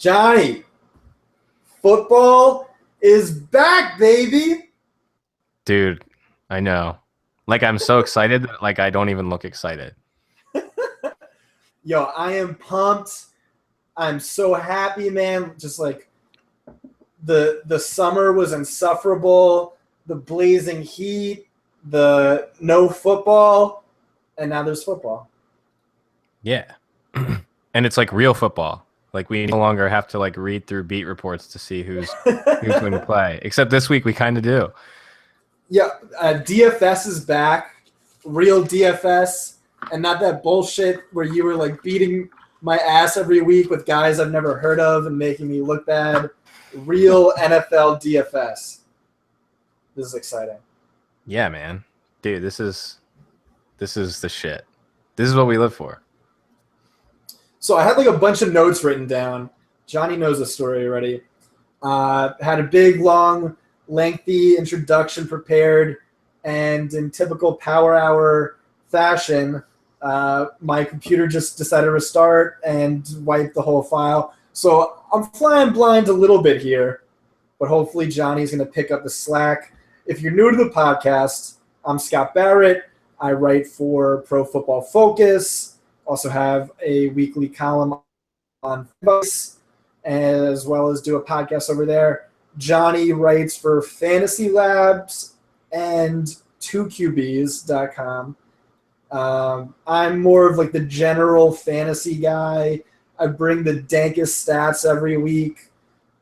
Johnny, football is back, baby. Dude, I know. Like, I'm so excited that, like, I don't even look excited. Yo, I am pumped. I'm so happy, man. Just like the summer was insufferable, the blazing heat, the no football, and now there's football. Yeah. And it's like real football. Like, we no longer have to like read through beat reports to see who's going to play. Except this week we kind of do. Yeah, DFS is back, real DFS, and not that bullshit where you were like beating my ass every week with guys I've never heard of and making me look bad. Real NFL DFS. This is exciting. Yeah, man. Dude, this is the shit. This is what we live for. So I had like a bunch of notes written down. Johnny knows the story already. Had a big, long, lengthy introduction prepared, and in typical Power Hour fashion, my computer just decided to restart and wipe the whole file. So I'm flying blind a little bit here, but hopefully Johnny's going to pick up the slack. If you're new to the podcast, I'm Scott Barrett. I write for Pro Football Focus. Also have a weekly column on Vice, as well as do a podcast over there. Johnny writes for Fantasy Labs and 2QBs.com. I'm more of like the general fantasy guy. I bring the dankest stats every week.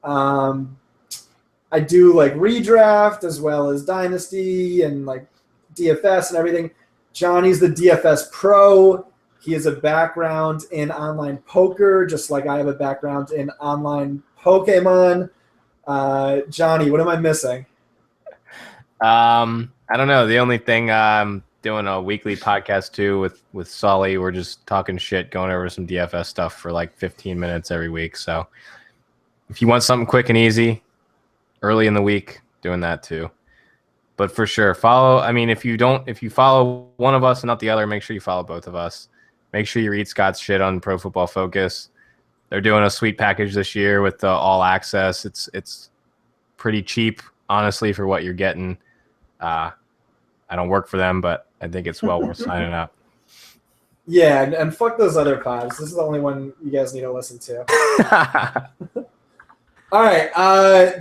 I do like redraft as well as dynasty and like DFS and everything. Johnny's the DFS pro. He has a background in online poker, just like I have a background in online Pokemon. Johnny, what am I missing? I don't know. The only thing I'm doing a weekly podcast too with Sully. We're just talking shit, going over some DFS stuff for like 15 minutes every week. So if you want something quick and easy, early in the week, doing that too. But for sure, follow. I mean, if you follow one of us and not the other, make sure you follow both of us. Make sure you read Scott's shit on Pro Football Focus. They're doing a sweet package this year with the all access. It's pretty cheap, honestly, for what you're getting. I don't work for them, but I think it's well worth signing up. Yeah, and fuck those other pods. This is the only one you guys need to listen to. All right,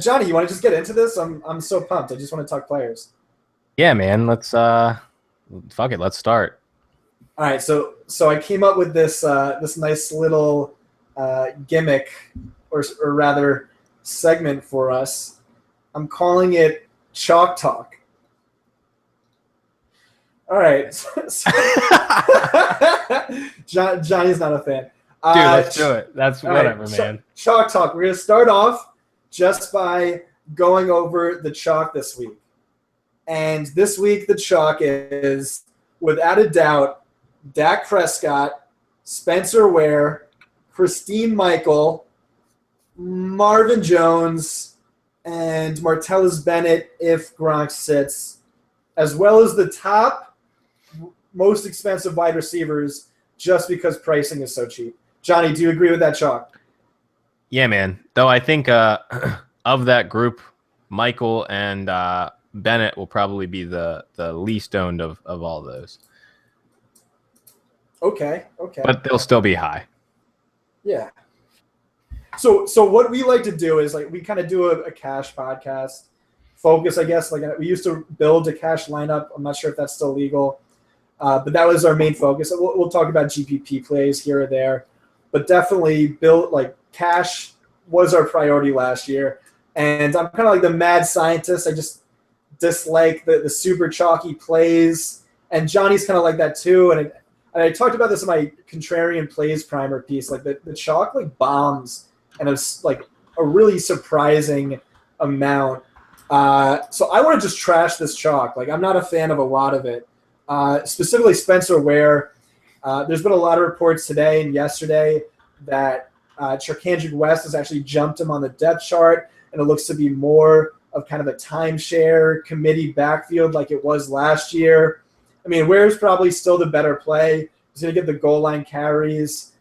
Johnny, you want to just get into this? I'm so pumped. I just want to talk players. Yeah, man. Let's fuck it. Let's start. All right, so I came up with this nice little gimmick, or rather segment for us. I'm calling it Chalk Talk. All right, Johnny's not a fan. Dude, let's do it. That's whatever, right, man. Chalk Talk. We're going to start off just by going over the chalk this week. And this week, the chalk is, without a doubt, Dak Prescott, Spencer Ware, Christine Michael, Marvin Jones, and Martellus Bennett if Gronk sits, as well as the top most expensive wide receivers just because pricing is so cheap. Johnny, do you agree with that chalk? Yeah, man. Though I think of that group, Michael and Bennett will probably be the least owned of all those. Okay. But they'll still be high. Yeah. So what we like to do is like we kind of do a cash podcast focus, I guess. Like we used to build a cash lineup. I'm not sure if that's still legal, but that was our main focus. We'll talk about GPP plays here or there, but definitely build like cash was our priority last year. And I'm kind of like the mad scientist. I just dislike the super chalky plays, and Johnny's kind of like that too. And I talked about this in my contrarian plays primer piece. Like the chalk like bombs, and it's like a really surprising amount. So I want to just trash this chalk. Like I'm not a fan of a lot of it. Specifically Spencer Ware. There's been a lot of reports today and yesterday that Charkandrick West has actually jumped him on the depth chart, and it looks to be more of kind of a timeshare committee backfield like it was last year. I mean, Ware's probably still the better play. He's going to get the goal line carries.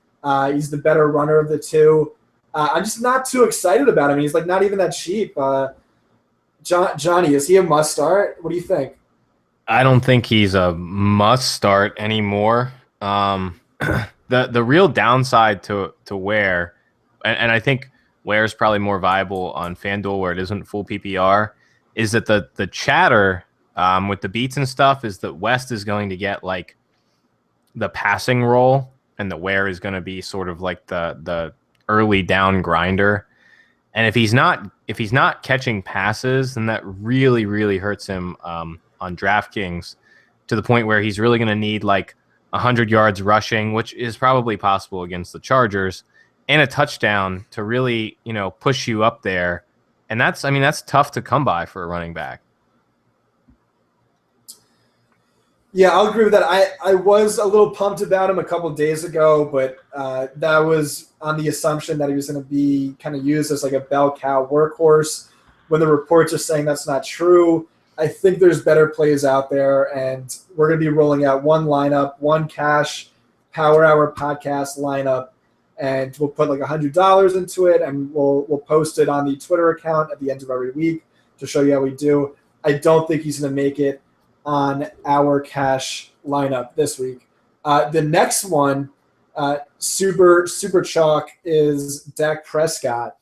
He's the better runner of the two. I'm just not too excited about him. He's like not even that cheap. Johnny, is he a must start? What do you think? I don't think he's a must start anymore. The real downside to Ware, and I think Ware's probably more viable on FanDuel where it isn't full PPR, is that the chatter with the beats and stuff is that West is going to get like the passing role, and that Ware is going to be sort of like the early down grinder. And if he's not catching passes, then that really hurts him on DraftKings to the point where he's really going to need like 100 yards rushing, which is probably possible against the Chargers, and a touchdown to really, push you up there. And that's tough to come by for a running back. Yeah, I'll agree with that. I was a little pumped about him a couple of days ago, but that was on the assumption that he was going to be kind of used as like a bell cow workhorse. When the reports are saying that's not true, I think there's better plays out there, and we're going to be rolling out one lineup, one cash Power Hour podcast lineup, and we'll put like $100 into it, and we'll post it on the Twitter account at the end of every week to show you how we do. I don't think he's going to make it on our cash lineup this week. The next one, super chalk, is Dak Prescott.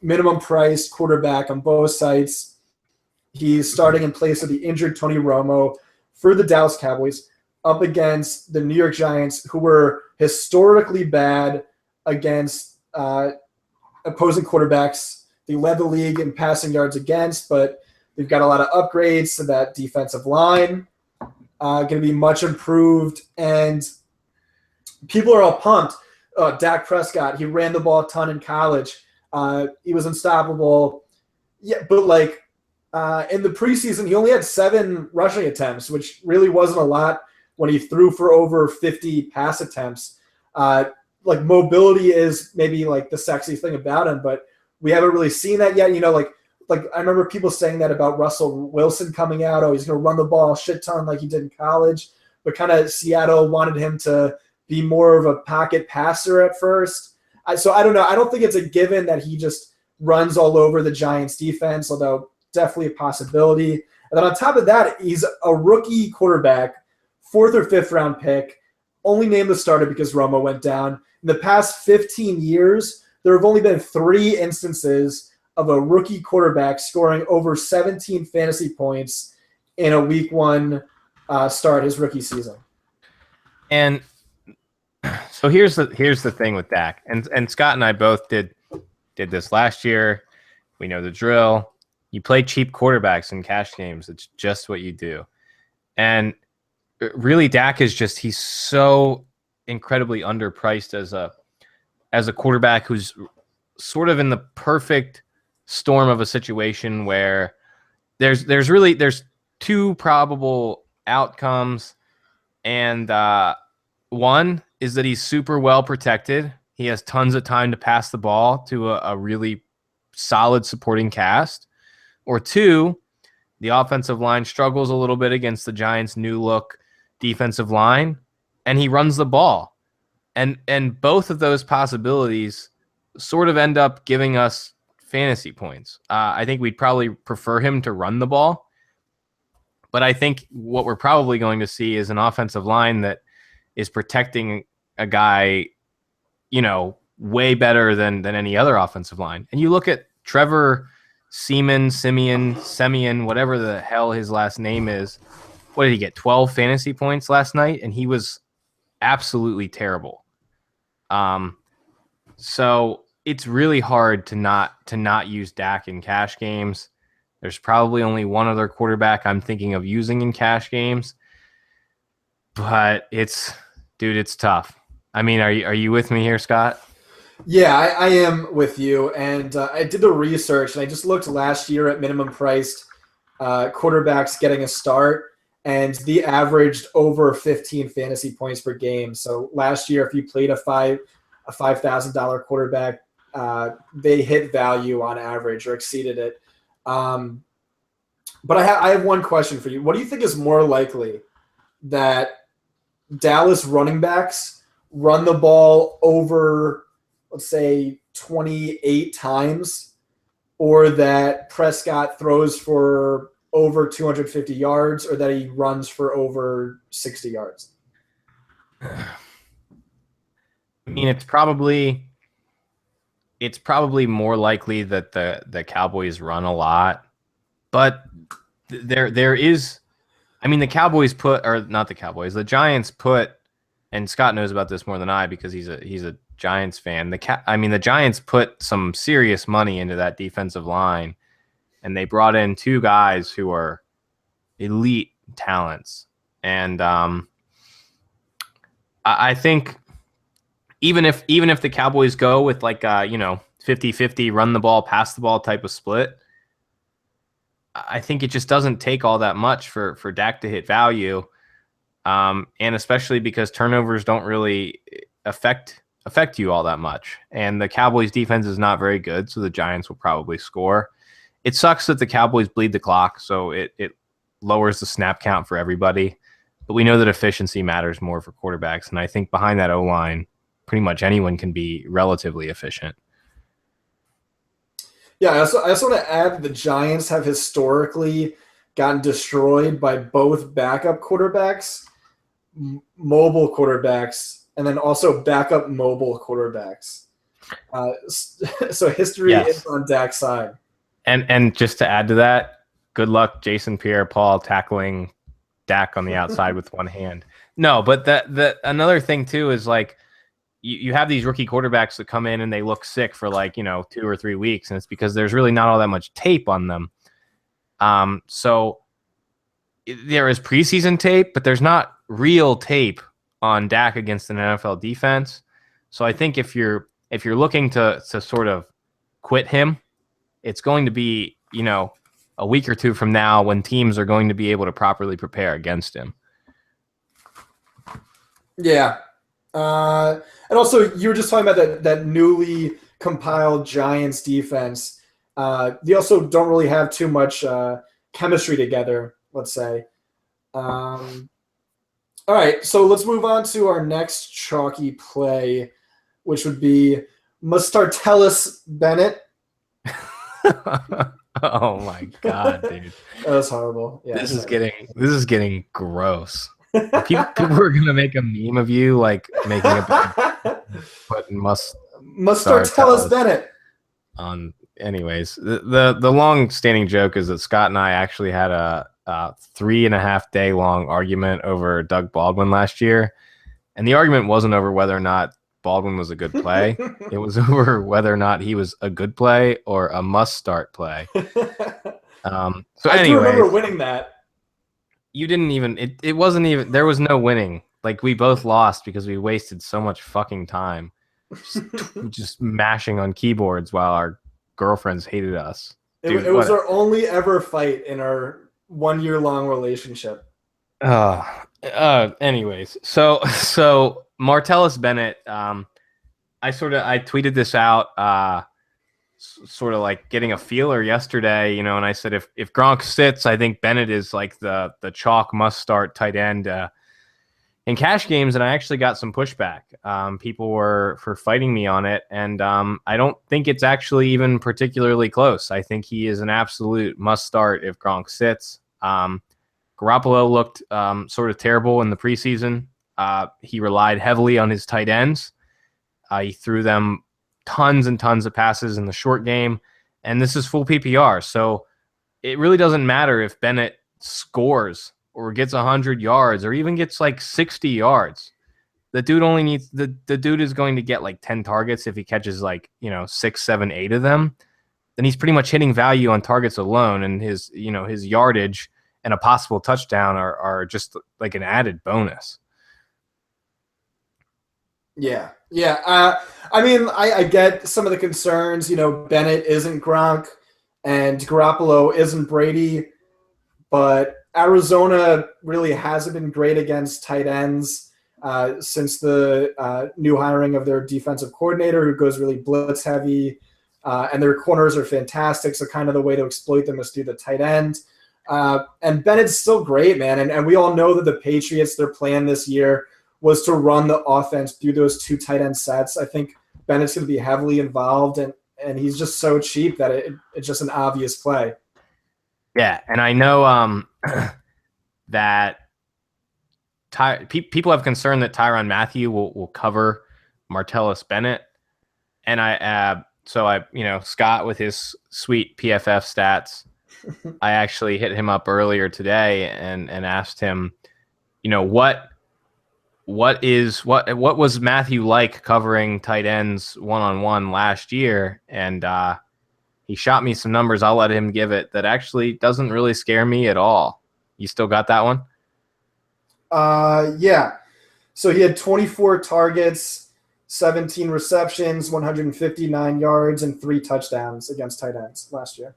Minimum price quarterback on both sites. He's starting in place of the injured Tony Romo for the Dallas Cowboys up against the New York Giants, who were historically bad against opposing quarterbacks. They led the league in passing yards against, but they've got a lot of upgrades to that defensive line. Going to be much improved, and people are all pumped. Dak Prescott, he ran the ball a ton in college. He was unstoppable. Yeah, but like in the preseason, he only had 7 rushing attempts, which really wasn't a lot when he threw for over 50 pass attempts. Like mobility is maybe like the sexy thing about him, but we haven't really seen that yet. Like I remember people saying that about Russell Wilson coming out. Oh, he's going to run the ball a shit ton like he did in college. But kind of Seattle wanted him to be more of a pocket passer at first. So I don't know. I don't think it's a given that he just runs all over the Giants defense, although definitely a possibility. And then on top of that, he's a rookie quarterback, 4th or 5th round pick, only named the starter because Romo went down. In the past 15 years, there have only been 3 instances of a rookie quarterback scoring over 17 fantasy points in a week 1 start his rookie season. And so here's the thing with Dak, and Scott and I both did this last year. We know the drill. You play cheap quarterbacks in cash games. It's just what you do. And really, Dak is he's so incredibly underpriced as a quarterback who's sort of in the perfect storm of a situation where there's 2 probable outcomes, and one is that he's super well protected. He has tons of time to pass the ball to a really solid supporting cast. Or 2, the offensive line struggles a little bit against the Giants' new look defensive line, and he runs the ball. And both of those possibilities sort of end up giving us fantasy points. I think we'd probably prefer him to run the ball, but I think what we're probably going to see is an offensive line that is protecting a guy, way better than any other offensive line. And you look at Trevor Siemian, whatever the hell his last name is. What did he get? 12 fantasy points last night, and he was absolutely terrible. So it's really hard to not use Dak in cash games. There's probably only one other quarterback I'm thinking of using in cash games, but it's tough. I mean, are you with me here, Scott? Yeah, I am with you. And I did the research, and I just looked last year at minimum priced quarterbacks getting a start, and they averaged over 15 fantasy points per game. So last year, if you played a $5,000 quarterback, they hit value on average or exceeded it. But I have one question for you. What do you think is more likely, that Dallas running backs run the ball over let's say 28 times, or that Prescott throws for over 250 yards, or that he runs for over 60 yards? I mean, it's probably more likely that the Cowboys run a lot, but there is, I mean, the Cowboys put, or not the Cowboys, the Giants put, and Scott knows about this more than I because he's a Giants fan. The Giants put some serious money into that defensive line, and they brought in two guys who are elite talents. And I think even if the Cowboys go with like 50-50 run the ball, pass the ball type of split, I think it just doesn't take all that much for Dak to hit value. And especially because turnovers don't really affect you all that much. And the Cowboys defense is not very good, so the Giants will probably score. It sucks that the Cowboys bleed the clock, so it lowers the snap count for everybody. But we know that efficiency matters more for quarterbacks, and I think behind that O-line, pretty much anyone can be relatively efficient. Yeah, I also want to add the Giants have historically gotten destroyed by both backup quarterbacks, mobile quarterbacks, and then also backup mobile quarterbacks. So history is on Dak's side. And just to add to that, good luck, Jason Pierre-Paul, tackling Dak on the outside with one hand. No, but the another thing too is like you have these rookie quarterbacks that come in and they look sick for 2 or 3 weeks, and it's because there's really not all that much tape on them. So there is preseason tape, but there's not real tape on Dak against an NFL defense. So I think if you're looking to sort of quit him, it's going to be, a week or two from now when teams are going to be able to properly prepare against him. Yeah. And also, you were just talking about that newly compiled Giants defense. They also don't really have too much chemistry together, let's say. All right, so let's move on to our next chalky play, which would be Mustartellus Bennett. Oh my god, dude! That was horrible. Yeah, this is getting gross. People are gonna make a meme of you making a putting Mustartellus Bennett on. Anyways, the long standing joke is that Scott and I actually had a 3.5 day long argument over Doug Baldwin last year, and the argument wasn't over whether or not Baldwin was a good play. It was over whether or not he was a good play or a must-start play. So I do remember winning that. You didn't even. It wasn't even. There was no winning. We both lost because we wasted so much fucking time, just mashing on keyboards while our girlfriends hated us. Dude, it was our only ever fight in our 1 year long relationship. Anyways, so Martellus Bennett, I tweeted this out, sort of getting a feeler yesterday, and I said if Gronk sits, I think Bennett is the chalk must start tight end in cash games, and I actually got some pushback. People were fighting me on it, and I don't think it's actually even particularly close. I think he is an absolute must start if Gronk sits. Garoppolo looked sort of terrible in the preseason. He relied heavily on his tight ends. He threw them tons and tons of passes in the short game, and this is full PPR. So it really doesn't matter if Bennett scores or gets 100 yards or even gets 60 yards. The dude only needs the dude is going to get 10 targets if he catches 6, 7, 8 of them. Then he's pretty much hitting value on targets alone, and his yardage and a possible touchdown are just an added bonus. Yeah. I get some of the concerns. Bennett isn't Gronk and Garoppolo isn't Brady, but Arizona really hasn't been great against tight ends since the new hiring of their defensive coordinator, who goes really blitz heavy, and their corners are fantastic. So kind of the way to exploit them is through the tight end. And Bennett's still great, man. And we all know that the Patriots, their plan this year was to run the offense through those two tight end sets. I think Bennett's going to be heavily involved, and he's just so cheap that it's just an obvious play. Yeah, and I know that people have concern that Tyrann Mathieu will cover Martellus Bennett, and Scott with his sweet PFF stats, I actually hit him up earlier today and asked him, what was Mathieu like covering tight ends one-on-one last year, and he shot me some numbers. I'll let him give it. That actually doesn't really scare me at all. You still got that one? Yeah. So he had 24 targets, 17 receptions, 159 yards, and 3 touchdowns against tight ends last year.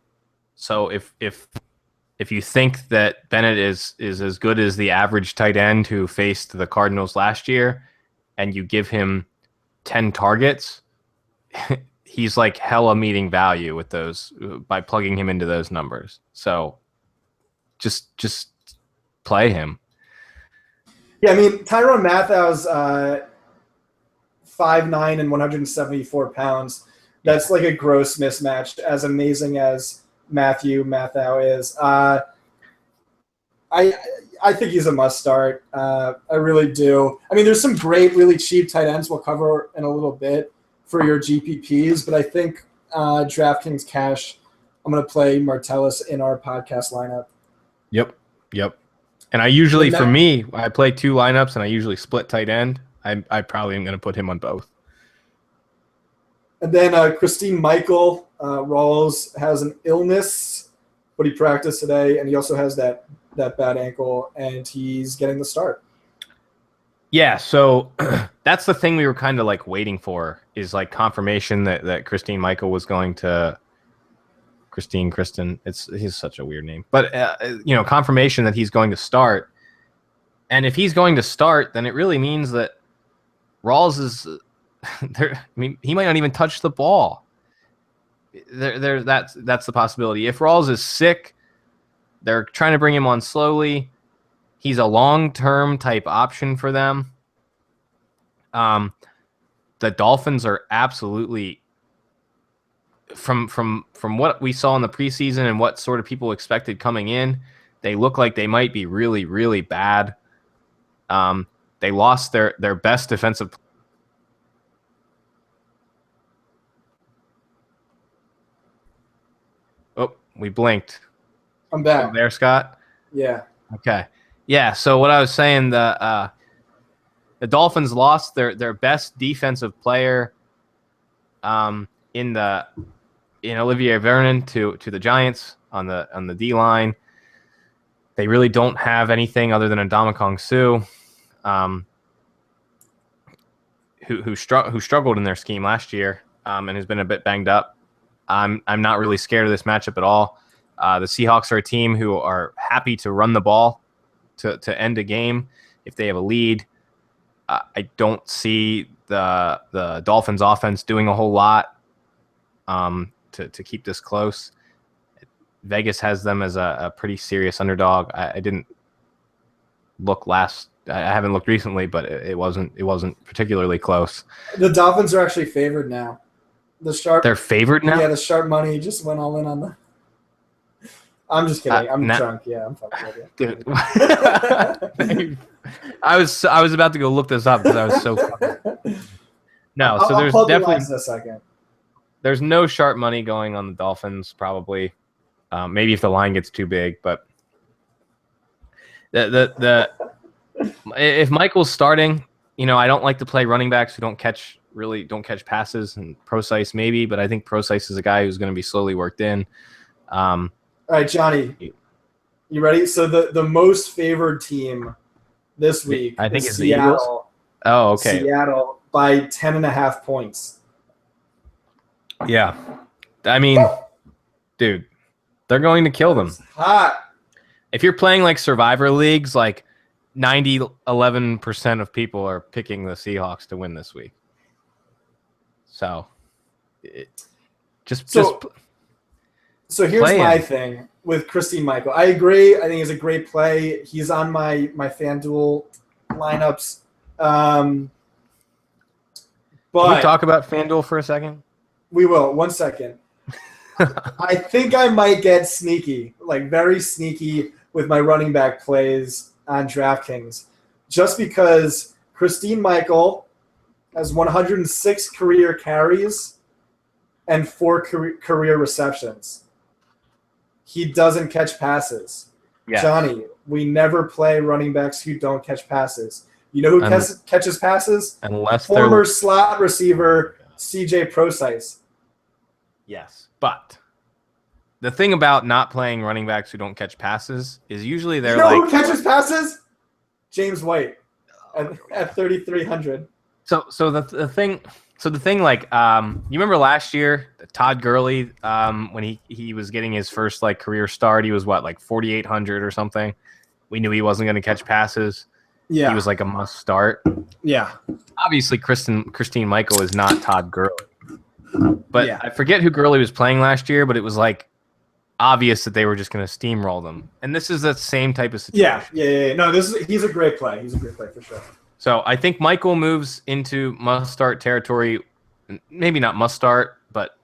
So if you think that Bennett is as good as the average tight end who faced the Cardinals last year, and you give him 10 targets, he's like hella meeting value with those by plugging him into those numbers. So just play him. Yeah, I mean, Tyrann Mathieu's 5'9" and 174 pounds. That's like a gross mismatch, as amazing as Mathieu is. I think he's a must start. I really do. I mean, there's some great, really cheap tight ends we'll cover in a little bit for your GPPs, but I think DraftKings Cash, I'm going to play Martellus in our podcast lineup. Yep. And I usually, for me, I play 2 lineups, and I usually split tight end. I probably am going to put him on both. And then Christine Michael, Rawls has an illness, but he practiced today, and he also has that bad ankle, and he's getting the start. Yeah, so that's the thing we were kind of like waiting for, is like confirmation that Christine Michael was going to Kristen. He's such a weird name, but confirmation that he's going to start. And if he's going to start, then it really means that Rawls is there. I mean, he might not even touch the ball. That's the possibility. If Rawls is sick, they're trying to bring him on slowly. He's a long-term type option for them. The Dolphins are absolutely, from what we saw in the preseason and what sort of people expected coming in, they look like they might be really, really bad. They lost their best defensive. Oh, we blinked. I'm back. Still there, Scott? Yeah. Okay. Yeah, so what I was saying, the Dolphins lost their best defensive player in Olivier Vernon to the Giants on the D line. They really don't have anything other than a Ndamukong Suh, who struggled in their scheme last year and has been a bit banged up. I'm not really scared of this matchup at all. The Seahawks are a team who are happy to run the ball to end a game if they have a lead. I don't see the Dolphins offense doing a whole lot to keep this close. Vegas has them as a pretty serious underdog. I didn't look I haven't looked recently, but it wasn't particularly close. The Dolphins are actually favored now. They're favored now? Yeah, the sharp money just went all in on them. I'm just kidding. I'm drunk. Yeah, I'm fucking with you. Dude. I was about to go look this up because I was so fucking... No, so there's definitely a second. There's no sharp money going on the Dolphins, probably. Maybe if the line gets too big, but if Michael's starting, I don't like to play running backs who don't catch passes, and Procise maybe, but I think Procise is a guy who's going to be slowly worked in. All right, Johnny, you ready? So the most favored team this week, I think, is Seattle. The Eagles. Oh, okay. Seattle by 10.5 points. Yeah, I mean, dude, they're going to kill them. Hot. If you're playing like Survivor leagues, like 11% of people are picking the Seahawks to win this week. So, So here's my thing with Christine Michael. I agree. I think he's a great play. He's on my FanDuel lineups. But can we talk about FanDuel for a second? We will. 1 second. I think I might get sneaky, like very sneaky, with my running back plays on DraftKings, just because Christine Michael has 106 career carries and 4 career receptions. He doesn't catch passes. Yes. Johnny, we never play running backs who don't catch passes. You know who catches passes? Unless former slot receiver CJ Procise. Yes, but the thing about not playing running backs who don't catch passes is usually they're who catches passes? James White at 3,300. So the thing like you remember last year Todd Gurley when he was getting his first like career start, he was what, like 4,800 or something. We knew he wasn't going to catch passes. Yeah, he was like a must start. Yeah, obviously Christine Michael is not Todd Gurley, but I forget who Gurley was playing last year, but it was like obvious that they were just going to steamroll them. And this is the same type of situation. Yeah. No, he's a great play. He's a great play for sure. So I think Michael moves into must-start territory. Maybe not must-start, but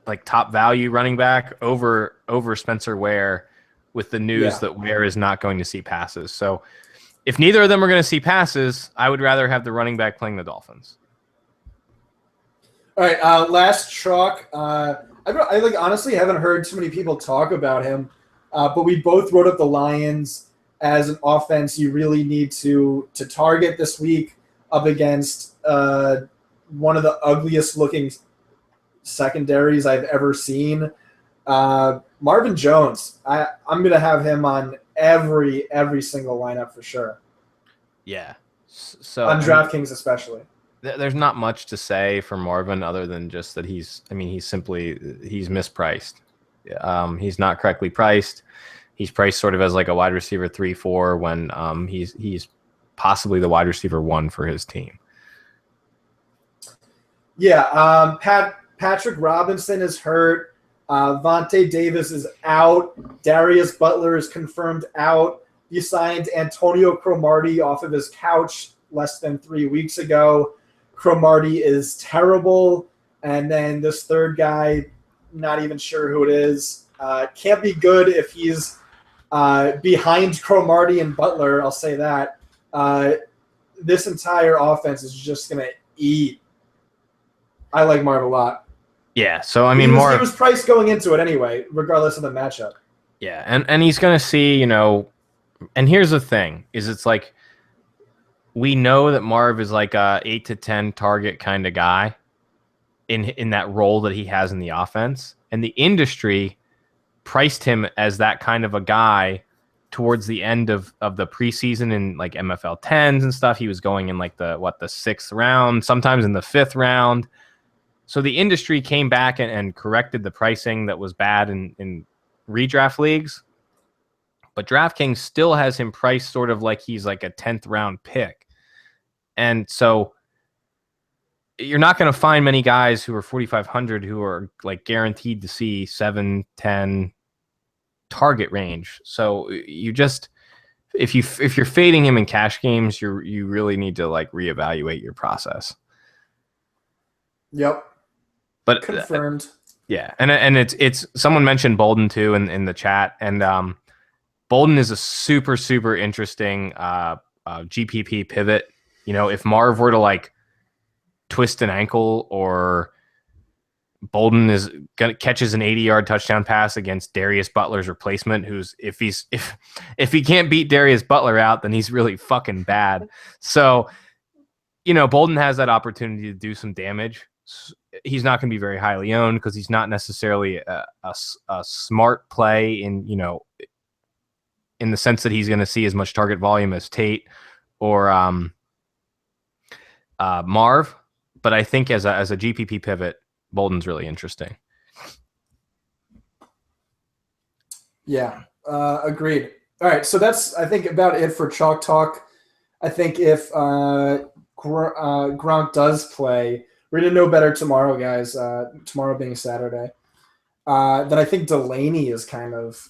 like top value running back over Spencer Ware, with the news that Ware is not going to see passes. So if neither of them are going to see passes, I would rather have the running back playing the Dolphins. All right, last chalk. I honestly haven't heard too many people talk about him, but we both wrote up the Lions as an offense you really need to target this week up against one of the ugliest looking secondaries I've ever seen. Marvin Jones. I'm gonna have him on every single lineup for sure. Yeah. So on DraftKings especially. There's not much to say for Marvin other than just that he's mispriced. He's not correctly priced. He's priced sort of as like a wide receiver 3-4 when he's possibly the wide receiver 1 for his team. Yeah, Patrick Robinson is hurt. Vontae Davis is out. Darius Butler is confirmed out. You signed Antonio Cromartie off of his couch less than 3 weeks ago. Cromartie is terrible. And then this third guy, not even sure who it is. Can't be good if he's behind Cromartie and Butler, I'll say that. This entire offense is just going to eat. I like Marv a lot. Yeah, so he was priced going into it anyway, regardless of the matchup. Yeah, and he's going to see, and here's the thing, is it's like we know that Marv is like a 8 to 10 target kind of guy in that role that he has in the offense, and the industry priced him as that kind of a guy towards the end of the preseason in like MFL 10s and stuff. He was going in like the 6th round, sometimes in the 5th round. So the industry came back and corrected the pricing that was bad in redraft leagues. But DraftKings still has him priced sort of like he's like a 10th round pick. And so you're not going to find many guys who are 4,500 who are like guaranteed to see 7-10 target range. So you just, if you're fading him in cash games, you really need to like reevaluate your process. Yep. But confirmed. Yeah, and it's someone mentioned Bolden too in the chat, and Bolden is a super interesting GPP pivot. If Marv were to like twist an ankle, or Bolden catches an 80-yard touchdown pass against Darius Butler's replacement, who's if he can't beat Darius Butler out, then he's really fucking bad. So Bolden has that opportunity to do some damage. He's not going to be very highly owned because he's not necessarily a smart play in the sense that he's going to see as much target volume as Tate or Marv. But I think as a GPP pivot, Bolden's really interesting. Yeah, agreed. All right, so that's, I think, about it for Chalk Talk. I think if Gronk does play, we're going to know better tomorrow, guys, tomorrow being Saturday. Then I think Delaney is kind of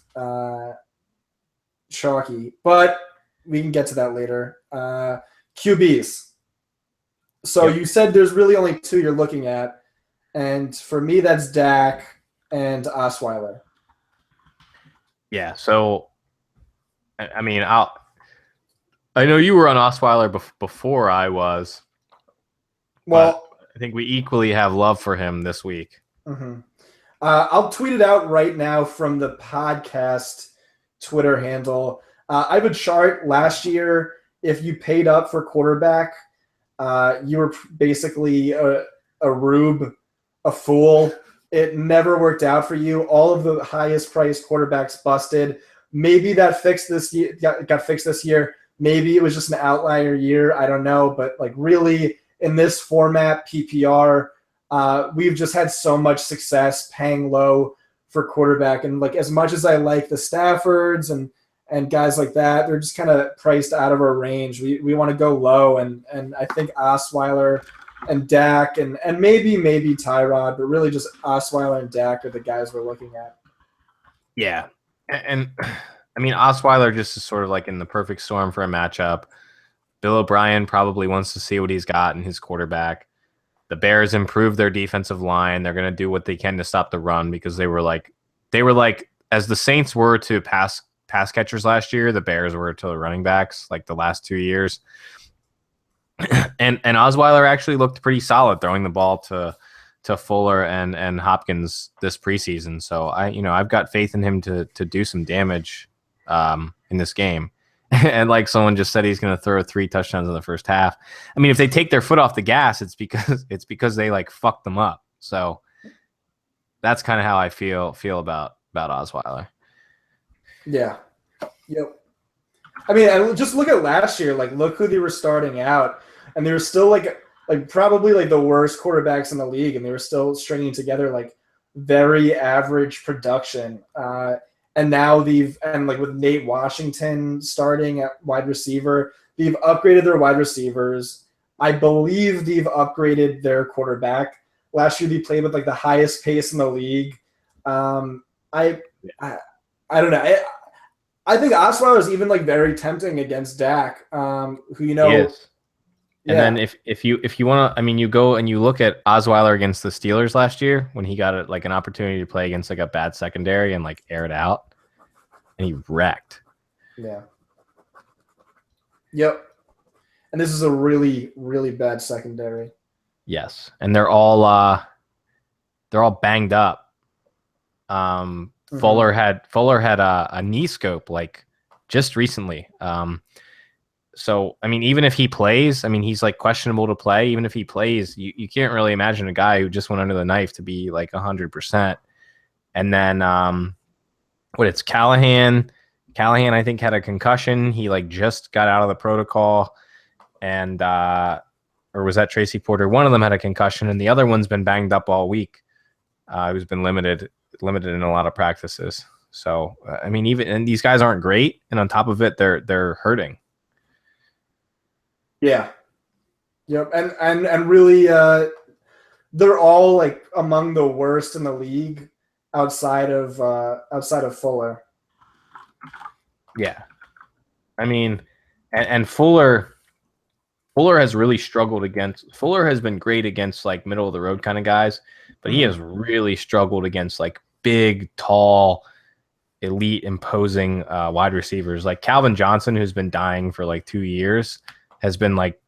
chalky, but we can get to that later. QBs. So Yep. you said there's really only two you're looking at, and for me that's Dak and Osweiler. Yeah. So I mean, I know you were on Osweiler before I was, but Well, I think we equally have love for him this week. mhm. I'll tweet it out right now from the podcast Twitter handle. I have a chart last year. If you paid up for quarterback, you were basically a rube, a fool. It never worked out for you. All of the highest priced quarterbacks busted. Maybe that fixed this year, got fixed this year. Maybe it was just an outlier year. I don't know. But like really in this format, PPR, we've just had so much success paying low for quarterback. And like as much as I like the Staffords and guys like that, they're just kind of priced out of our range. We want to go low, and I think Osweiler and Dak and maybe Tyrod, but really just Osweiler and Dak are the guys we're looking at. Yeah, and I mean Osweiler just is sort of like in the perfect storm for a matchup. Bill O'Brien probably wants to see what he's got in his quarterback. The Bears improved their defensive line. They're going to do what they can to stop the run because they were like as the Saints were to pass catchers last year, the Bears were to the running backs like the last 2 years. and Osweiler actually looked pretty solid throwing the ball to Fuller and Hopkins this preseason. So I've got faith in him to do some damage in this game. And like someone just said, he's going to throw 3 touchdowns in the first half. I mean, if they take their foot off the gas, it's because they like fucked them up. So that's kind of how I feel about Osweiler. Yeah. Yep. I mean, just look at last year. Like, look who they were starting out, and they were still like probably like the worst quarterbacks in the league, and they were still stringing together like very average production. And now like with Nate Washington starting at wide receiver, they've upgraded their wide receivers. I believe they've upgraded their quarterback. Last year they played with like the highest pace in the league. I don't know. I think Osweiler is even like very tempting against Dak, who He is. And then if you want to, I mean, you go and you look at Osweiler against the Steelers last year when he got like an opportunity to play against like a bad secondary and like air it out, and he wrecked. Yeah. Yep. And this is a really, really bad secondary. Yes, and they're all banged up. Fuller had a knee scope like just recently. So, I mean, even if he plays, I mean, he's like questionable to play. Even if he plays, you can't really imagine a guy who just went under the knife to be like 100%. And then it's Callahan. Callahan, I think, had a concussion. He like just got out of the protocol, and or was that Tracy Porter? One of them had a concussion, and the other one's been banged up all week. He's been limited in a lot of practices. So, I mean, and these guys aren't great, and on top of it, they're hurting. Yeah. Yep. And really, they're all like among the worst in the league outside of Fuller. Yeah. I mean, and Fuller has really struggled against. Fuller has been great against like middle of the road kind of guys, but he has really struggled against like big, tall, elite, imposing wide receivers. Like Calvin Johnson, who's been dying for like 2 years, has been like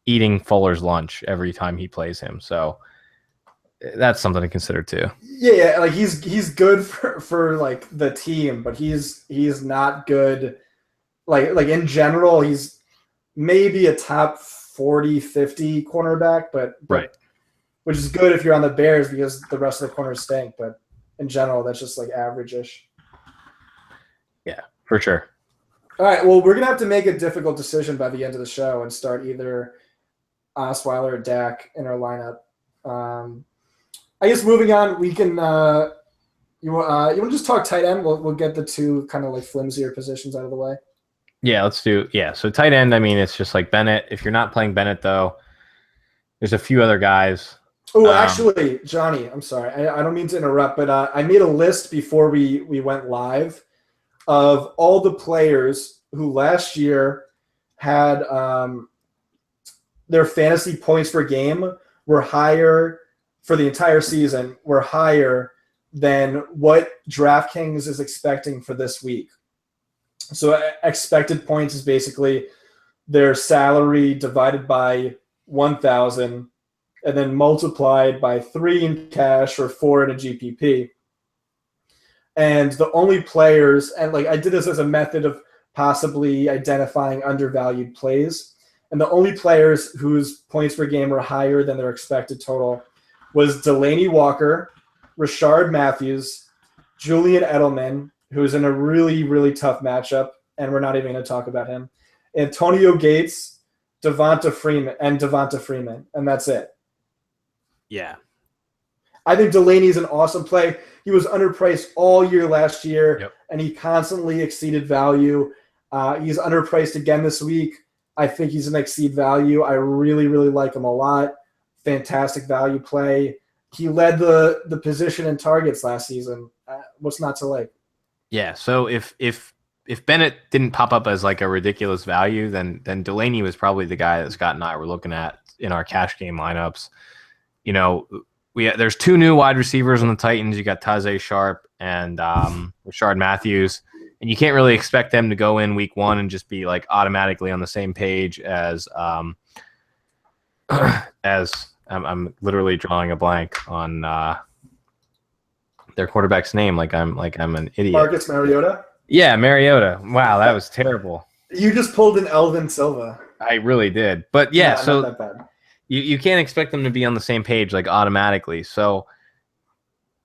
eating Fuller's lunch every time he plays him. So that's something to consider too. Yeah, like he's good for like the team, but he's not good. Like in general, he's maybe a top 40, 50 cornerback, but right, which is good if you're on the Bears because the rest of the corners stink. But in general, that's just like average-ish. Yeah, for sure. All right, well, we're gonna have to make a difficult decision by the end of the show and start either Osweiler or Dak in our lineup. I guess moving on, we can. You want to just talk tight end? We'll get the two kind of like flimsier positions out of the way. Yeah, let's do. Yeah, so tight end. I mean, it's just like Bennett. If you're not playing Bennett, though, there's a few other guys. Oh, actually, Johnny, I'm sorry. I don't mean to interrupt, but I made a list before we went live of all the players who last year had their fantasy points per game were higher for the entire season, were higher than what DraftKings is expecting for this week. So expected points is basically their salary divided by 1,000 and then multiplied by 3 in cash or 4 in a GPP. And the only players, and like I did this as a method of possibly identifying undervalued plays, and the only players whose points per game were higher than their expected total was Delaney Walker, Rashard Matthews, Julian Edelman, who's in a really, really tough matchup, and we're not even going to talk about him, Antonio Gates, Devonta Freeman, and that's it. Yeah. I think Delaney's an awesome play. He was underpriced all year last year, and he constantly exceeded value. He's underpriced again this week. I think he's going to exceed value. I really, really like him a lot. Fantastic value play. He led the position in targets last season. What's not to like? Yeah. So if Bennett didn't pop up as like a ridiculous value, then Delaney was probably the guy that Scott and I were looking at in our cash game lineups. You know, there's 2 new wide receivers on the Titans. You got Tajay Sharp and Rashard Matthews, and you can't really expect them to go in week 1 and just be like automatically on the same page as I'm literally drawing a blank on their quarterback's name. Like I'm an idiot. Marcus Mariota. Yeah, Mariota. Wow, that was terrible. You just pulled an Elvin Silva. I really did. But yeah, so not that bad. You can't expect them to be on the same page like automatically. So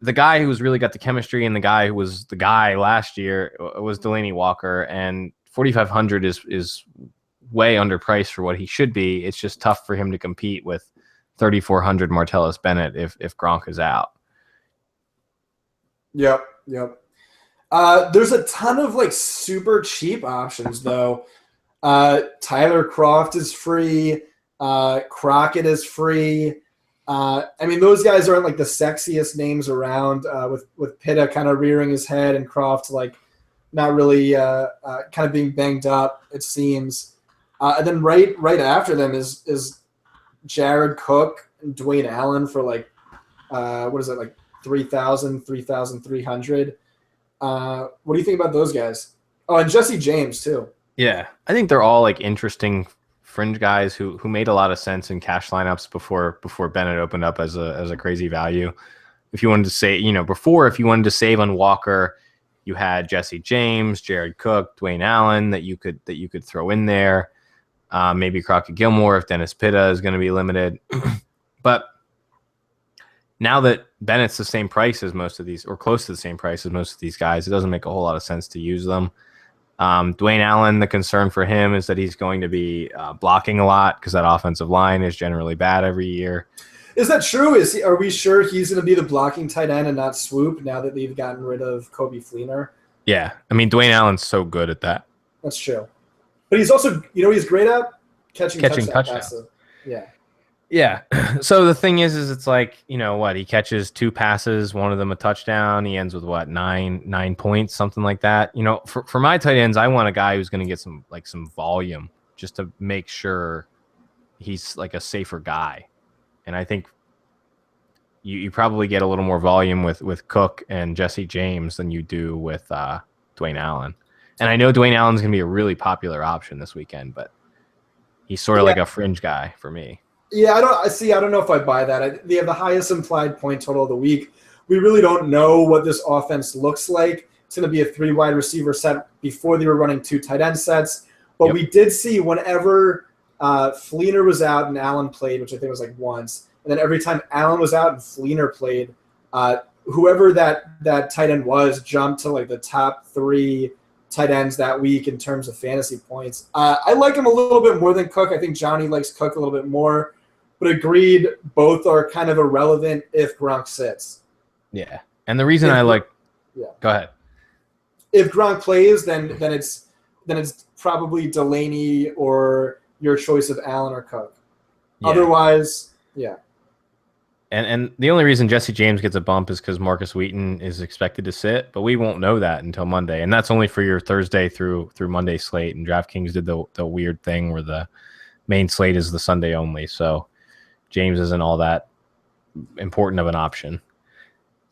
the guy who's really got the chemistry and the guy who was the guy last year was Delaney Walker, and 4,500 is way underpriced for what he should be. It's just tough for him to compete with 3,400 Martellus Bennett if Gronk is out. Yep. There's a ton of like super cheap options though. Tyler Croft is free. Crockett is free. I mean, those guys aren't like the sexiest names around. With Pitta kind of rearing his head and Croft like not really kind of being banged up, it seems. And then right after them is Jared Cook and Dwayne Allen for like what is it, like 3,300. What do you think about those guys? Oh, and Jesse James too. Yeah, I think they're all like interesting fringe guys who made a lot of sense in cash lineups before Bennett opened up as a crazy value. If you wanted to say, before, if you wanted to save on Walker, you had Jesse James, Jared Cook, Dwayne Allen that you could throw in there. Maybe Crockett Gilmore if Dennis Pitta is going to be limited. But now that Bennett's the same price as most of these, or close to the same price as most of these guys, it doesn't make a whole lot of sense to use them. Dwayne Allen, the concern for him is that he's going to be blocking a lot because that offensive line is generally bad every year. Is that true? Are we sure he's going to be the blocking tight end and not Swoop now that they've gotten rid of Kobe Fleener? Yeah. I mean, Dwayne Allen's so good at that. That's true. But he's also, he's great at catching touchdowns. Yeah. Yeah. So the thing is it's like, he catches 2 passes, one of them a touchdown. He ends with what, 9 points, something like that. For my tight ends, I want a guy who's going to get some volume just to make sure he's like a safer guy. And I think you probably get a little more volume with Cook and Jesse James than you do with Dwayne Allen. And I know Dwayne Allen's going to be a really popular option this weekend, but he's sort of like a fringe guy for me. Yeah, I don't know if I buy that. They have the highest implied point total of the week. We really don't know what this offense looks like. It's going to be a 3 wide receiver set before they were running 2 tight end sets. But we did see whenever Fleener was out and Allen played, which I think was like once, and then every time Allen was out and Fleener played, whoever that tight end was jumped to like the top 3 tight ends that week in terms of fantasy points. I like him a little bit more than Cook. I think Johnny likes Cook a little bit more. But agreed, both are kind of irrelevant if Gronk sits. Yeah, and the reason go ahead. If Gronk plays, then it's probably Delaney or your choice of Allen or Cook. Yeah. Otherwise, yeah. And the only reason Jesse James gets a bump is because Marcus Wheaton is expected to sit, but we won't know that until Monday, and that's only for your Thursday through Monday slate. And DraftKings did the weird thing where the main slate is the Sunday only. So James isn't all that important of an option.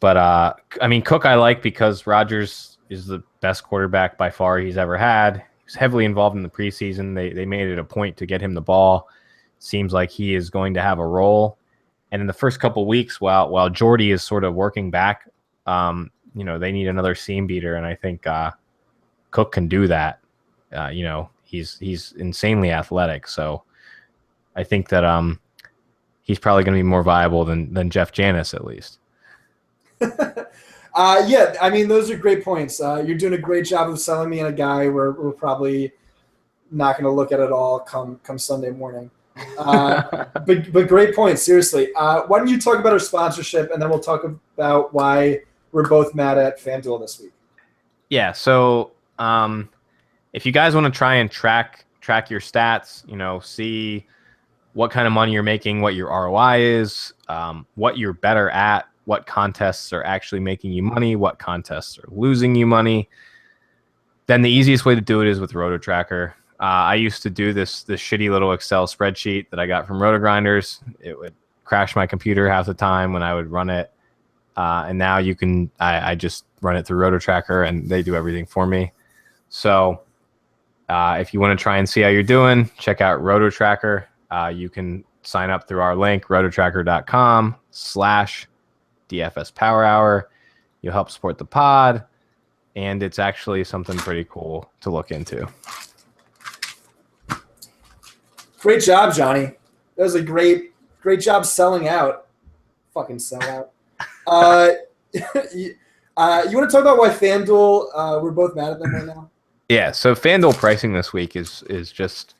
But I mean, Cook I like because Rodgers is the best quarterback by far he's ever had. He's heavily involved in the preseason. They made it a point to get him the ball. Seems like he is going to have a role. And in the first couple of weeks, while Jordy is sort of working back, they need another seam beater, and I think Cook can do that. He's insanely athletic, so I think that he's probably going to be more viable than Jeff Janis at least. Yeah, I mean, those are great points. You're doing a great job of selling me on a guy we're probably not going to look at all come Sunday morning. But great points, seriously. Why don't you talk about our sponsorship, and then we'll talk about why we're both mad at FanDuel this week. Yeah, so if you guys want to try and track your stats, see what kind of money you're making, what your ROI is, what you're better at, what contests are actually making you money, what contests are losing you money, then the easiest way to do it is with RotoTracker. I used to do this shitty little Excel spreadsheet that I got from RotoGrinders. It would crash my computer half the time when I would run it. And now I just run it through RotoTracker and they do everything for me. So if you want to try and see how you're doing, check out RotoTracker. You can sign up through our link, rototracker.com/DFS Power Hour. You'll help support the pod. And it's actually something pretty cool to look into. Great job, Johnny. That was a great job selling out. Fucking sell out. You want to talk about why FanDuel, we're both mad at them right now? Yeah, so FanDuel pricing this week is just,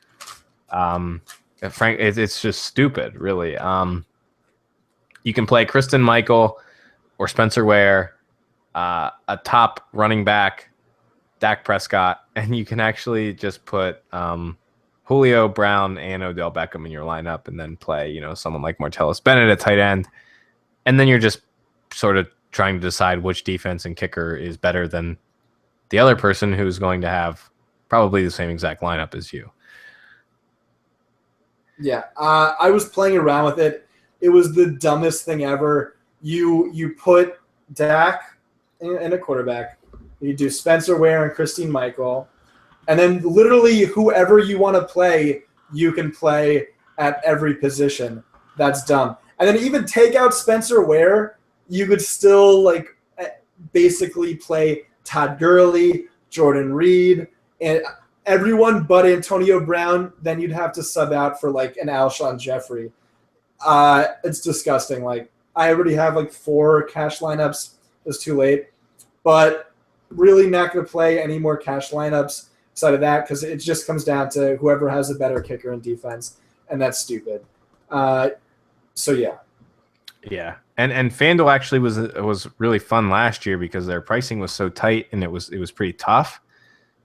it's just stupid, really. You can play Kristen Michael or Spencer Ware, a top running back, Dak Prescott, and you can actually just put Julio, Brown, and Odell Beckham in your lineup, and then play, someone like Martellus Bennett at tight end, and then you're just sort of trying to decide which defense and kicker is better than the other person who's going to have probably the same exact lineup as you. Yeah, I was playing around with it. It was the dumbest thing ever. You put Dak in a quarterback. You do Spencer Ware and Christine Michael. And then literally whoever you want to play, you can play at every position. That's dumb. And then even take out Spencer Ware, you could still basically play Todd Gurley, Jordan Reed, and everyone but Antonio Brown. Then you'd have to sub out for an Alshon Jeffrey. It's disgusting. I already have 4 cash lineups. It's too late. But really not going to play any more cash lineups outside of that because it just comes down to whoever has a better kicker in defense, and that's stupid. So yeah. Yeah, and FanDuel actually was really fun last year because their pricing was so tight and it was pretty tough.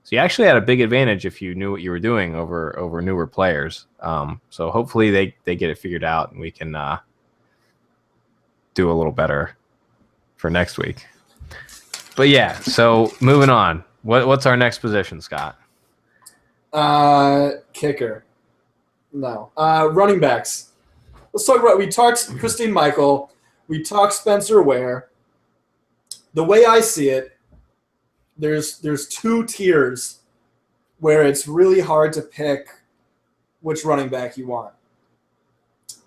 So you actually had a big advantage if you knew what you were doing over newer players. So hopefully they get it figured out and we can do a little better for next week. But yeah, so moving on. What's our next position, Scott? Kicker. No. Running backs. Let's talk about. We talked Christine Michael. We talked Spencer Ware. The way I see it, there's 2 tiers where it's really hard to pick which running back you want.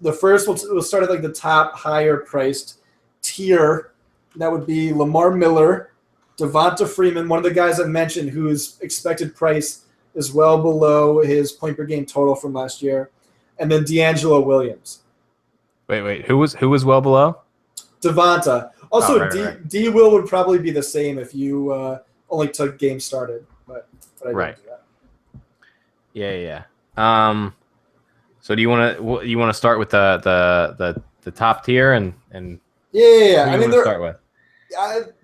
The first, we'll start at the top higher priced tier. That would be Lamar Miller, Devonta Freeman, one of the guys I mentioned whose expected price is well below his point per game total from last year, and then D'Angelo Williams. Wait. Who was well below? Devonta. Also, right. D Will would probably be the same if you only took game started, but I didn't do that. Yeah. So do you want to start with the top tier and yeah. I mean, start with?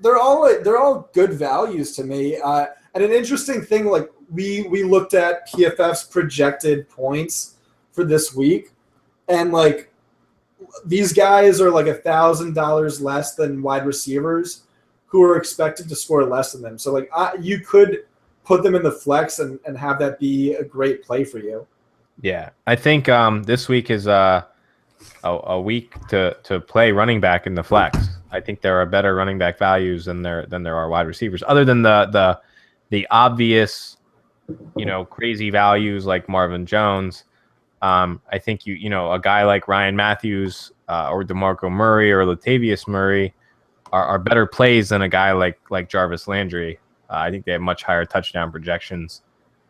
They're all good values to me. And an interesting thing, we looked at PFF's projected points for this week, and these guys are $1,000 less than wide receivers who are expected to score less than them. So you could put them in the flex and have that be a great play for you. Yeah, I think this week is a week to play running back in the flex. I think there are better running back values than there are wide receivers, other than the obvious, crazy values like Marvin Jones. I think a guy like Ryan Matthews or DeMarco Murray or Latavius Murray are better plays than a guy like Jarvis Landry. I think they have much higher touchdown projections,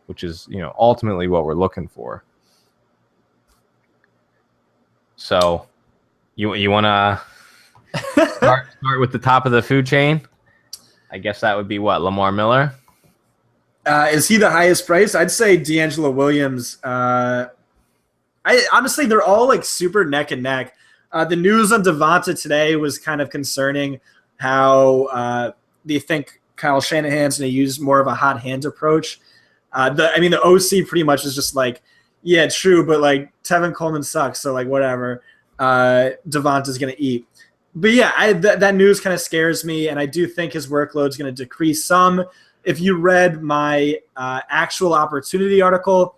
which is ultimately what we're looking for. So you want to start with the top of the food chain? I guess that would be what, Lamar Miller? Is he the highest price? I'd say D'Angelo Williams. I honestly, they're all like super neck and neck. The news on Devonta today was kind of concerning. How they think Kyle Shanahan's going to use more of a hot hand approach. The OC pretty much is just like, yeah, true, but like Tevin Coleman sucks, so like whatever. Devonta's going to eat. But yeah, that news kind of scares me, and I do think his workload's going to decrease some. If you read my actual opportunity article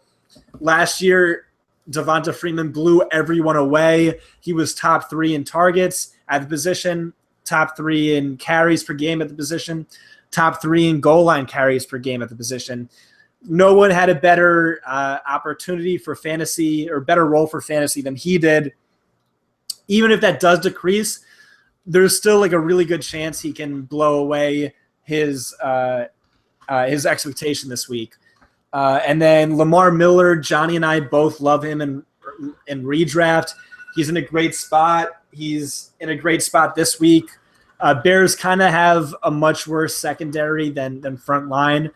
last year, Devonta Freeman blew everyone away. He was top 3 in targets at the position, top 3 in carries per game at the position, top 3 in goal line carries per game at the position. No one had a better opportunity for fantasy or better role for fantasy than he did. Even if that does decrease, there's still like a really good chance he can blow away his expectation this week. And then Lamar Miller, Johnny and I both love him in redraft. He's in a great spot. He's in a great spot this week. Bears kind of have a much worse secondary than front line,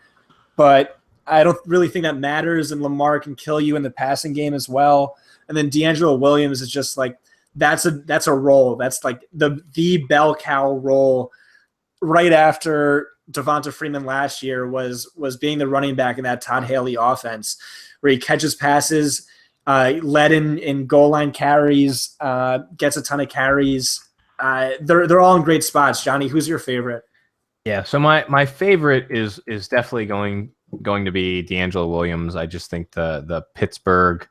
but I don't really think that matters, and Lamar can kill you in the passing game as well. And then D'Angelo Williams is just like, that's a role. That's like the bell cow role right after Devonta Freeman last year was being the running back in that Todd Haley offense, where he catches passes, led in goal line carries, gets a ton of carries. They're all in great spots. Johnny, who's your favorite? Yeah, so my favorite is definitely going to be D'Angelo Williams. I just think the Pittsburgh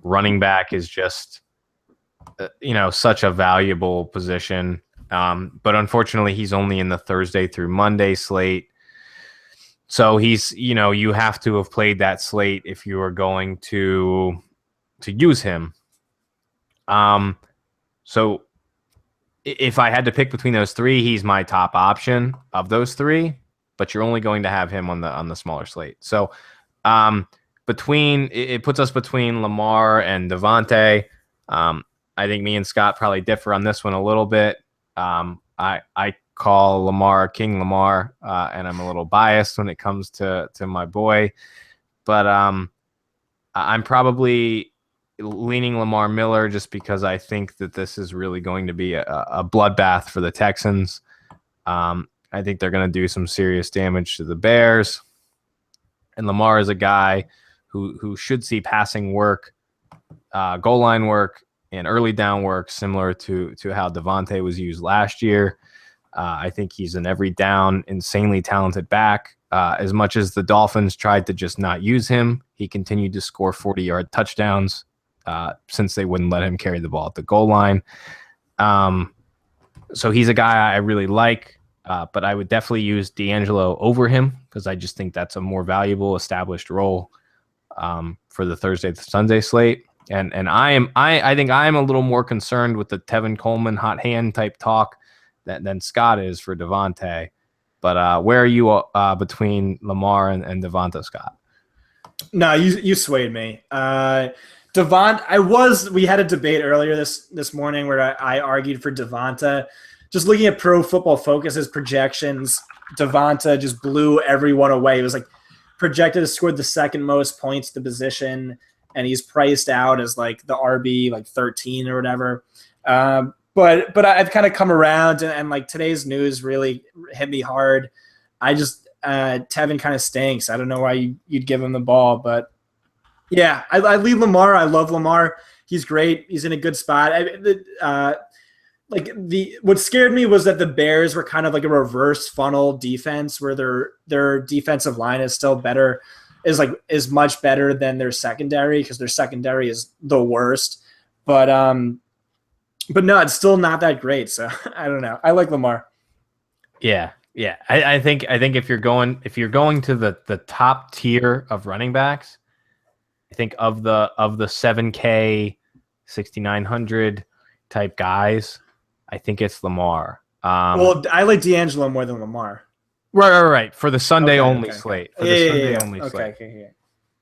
running back is just such a valuable position. But unfortunately, he's only in the Thursday through Monday slate. So he's, you have to have played that slate if you are going to use him. So if I had to pick between those 3, he's my top option of those 3, but you're only going to have him on the smaller slate. So it puts us between Lamar and Devontae. I think me and Scott probably differ on this one a little bit. I call Lamar King Lamar, and I'm a little biased when it comes to my boy, but I'm probably leaning Lamar Miller just because I think that this is really going to be a bloodbath for the Texans. I think they're going to do some serious damage to the Bears, and Lamar is a guy who should see passing work, goal line work, and early down work, similar to how Devontae was used last year. I think he's an every down, insanely talented back. As much as the Dolphins tried to just not use him, he continued to score 40-yard touchdowns since they wouldn't let him carry the ball at the goal line. So he's a guy I really like, but I would definitely use D'Angelo over him because I just think that's a more valuable established role for the Thursday to Sunday slate. And I think I am a little more concerned with the Tevin Coleman hot hand type talk than Scott is for Devontae. But where are you between Lamar and Devonta, Scott? No, you swayed me. We had a debate earlier this morning where I argued for Devonta. Just looking at Pro Football Focus's projections, Devonta just blew everyone away. It was like projected to score the second most points at the position, and he's priced out as like the RB like 13 or whatever. But I've kind of come around, and like today's news really hit me hard. I just Tevin kind of stinks. I don't know why you'd give him the ball, but yeah, I lead Lamar. I love Lamar. He's great. He's in a good spot. What scared me was that the Bears were kind of like a reverse funnel defense where their defensive line is still better is much better than their secondary, because their secondary is the worst. But no, it's still not that great. So I don't know. I like Lamar. Yeah. I think if you're going to the top tier of running backs, I think of the 7K 6,900 type guys, I think it's Lamar. Well, I like D'Angelo more than Lamar. Right. For the Sunday only slate. For the Sunday only slate.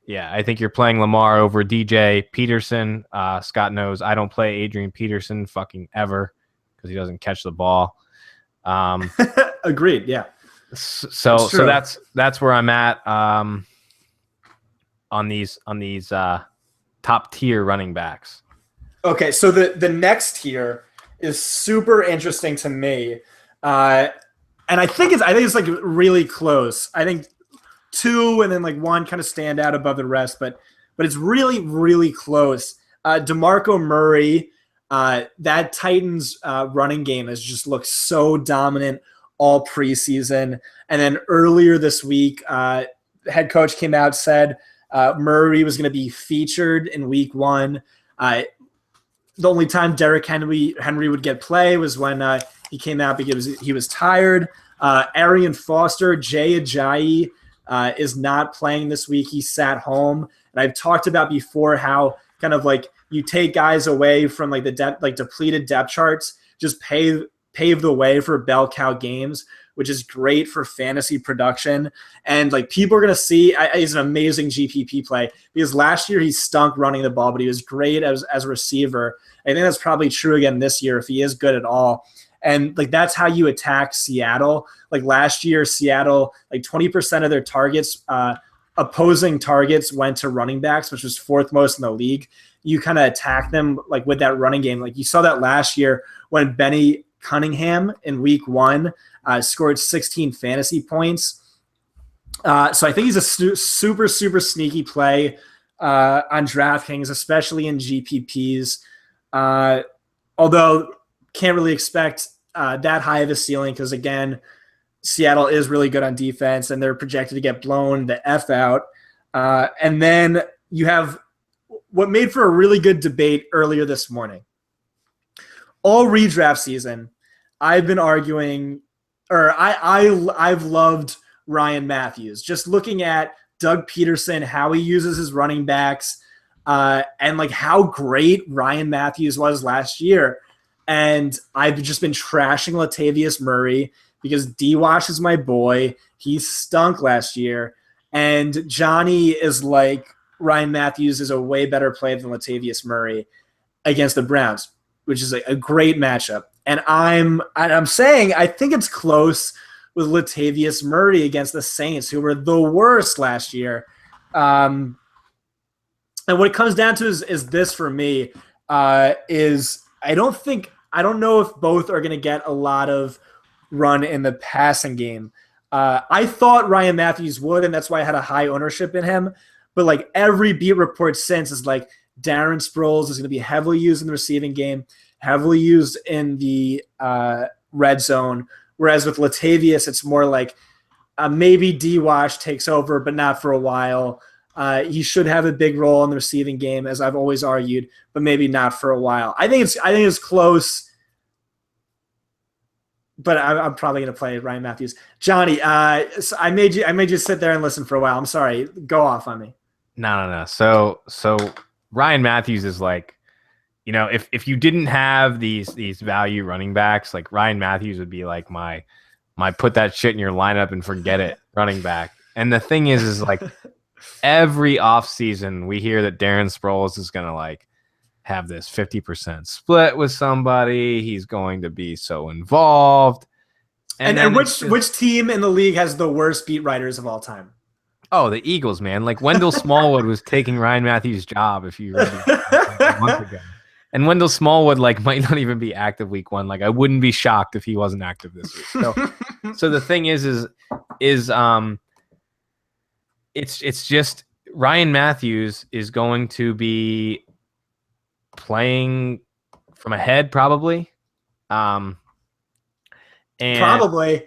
Yeah, I think you're playing Lamar over DJ Peterson. Scott knows I don't play Adrian Peterson fucking ever because he doesn't catch the ball. Agreed. Yeah. So that's where I'm at on these top tier running backs. Okay, so the next tier is super interesting to me, and I think it's like really close. I think 2 and then like 1 kind of stand out above the rest, but it's really, really close. DeMarco Murray, that Titans running game has just looked so dominant all preseason. And then earlier this week, the head coach came out, said Murray was going to be featured in week 1. The only time Derrick Henry would get play was when he came out because he was tired. Arian Foster, Jay Ajayi, is not playing this week. He sat home. And I've talked about before how kind of like you take guys away from like the depleted depth charts, just pave the way for bell cow games, which is great for fantasy production. And like people are going to see he's an amazing GPP play because last year he stunk running the ball, but he was great as a receiver. I think that's probably true again this year if he is good at all. And like that's how you attack Seattle. Like last year, Seattle, like 20% of their targets, opposing targets went to running backs, which was 4th most in the league. You kind of attack them like with that running game. Like you saw that last year when Benny Cunningham in week 1 scored 16 fantasy points. So I think he's a super, super sneaky play on DraftKings, especially in GPPs. Although can't really expect that high of a ceiling because, again, Seattle is really good on defense and they're projected to get blown the F out. And then you have what made for a really good debate earlier this morning. All redraft season, I've been arguing, or I've loved Ryan Matthews. Just looking at Doug Peterson, how he uses his running backs, and like how great Ryan Matthews was last year. And I've just been trashing Latavius Murray because D-Wash is my boy. He stunk last year. And Johnny is like Ryan Matthews is a way better play than Latavius Murray against the Browns, which is a great matchup. And I'm saying I think it's close with Latavius Murray against the Saints, who were the worst last year. And what it comes down to is this for me, is I don't know if both are going to get a lot of run in the passing game. I thought Ryan Matthews would, and that's why I had a high ownership in him. But like every beat report since is like Darren Sproles is going to be heavily used in the receiving game, heavily used in the red zone. Whereas with Latavius, it's more like maybe D-Wash takes over, but not for a while. He should have a big role in the receiving game, as I've always argued, but maybe not for a while. I think it's close, but I'm probably going to play Ryan Matthews. Johnny, so I made you sit there and listen for a while. I'm sorry. Go off on me. No. So Ryan Matthews is like, you know, if you didn't have these value running backs, like Ryan Matthews would be like my put that shit in your lineup and forget it running back. And the thing is like every offseason we hear that Darren Sproles is going to like have this 50% split with somebody. He's going to be so involved. And which team in the league has the worst beat writers of all time? Oh, the Eagles, man. Like Wendell Smallwood was taking Ryan Matthews' job if you read a month ago. And Wendell Smallwood like might not even be active week 1. Like I wouldn't be shocked if he wasn't active this week. So the thing is it's just Ryan Matthews is going to be playing from ahead probably. And probably.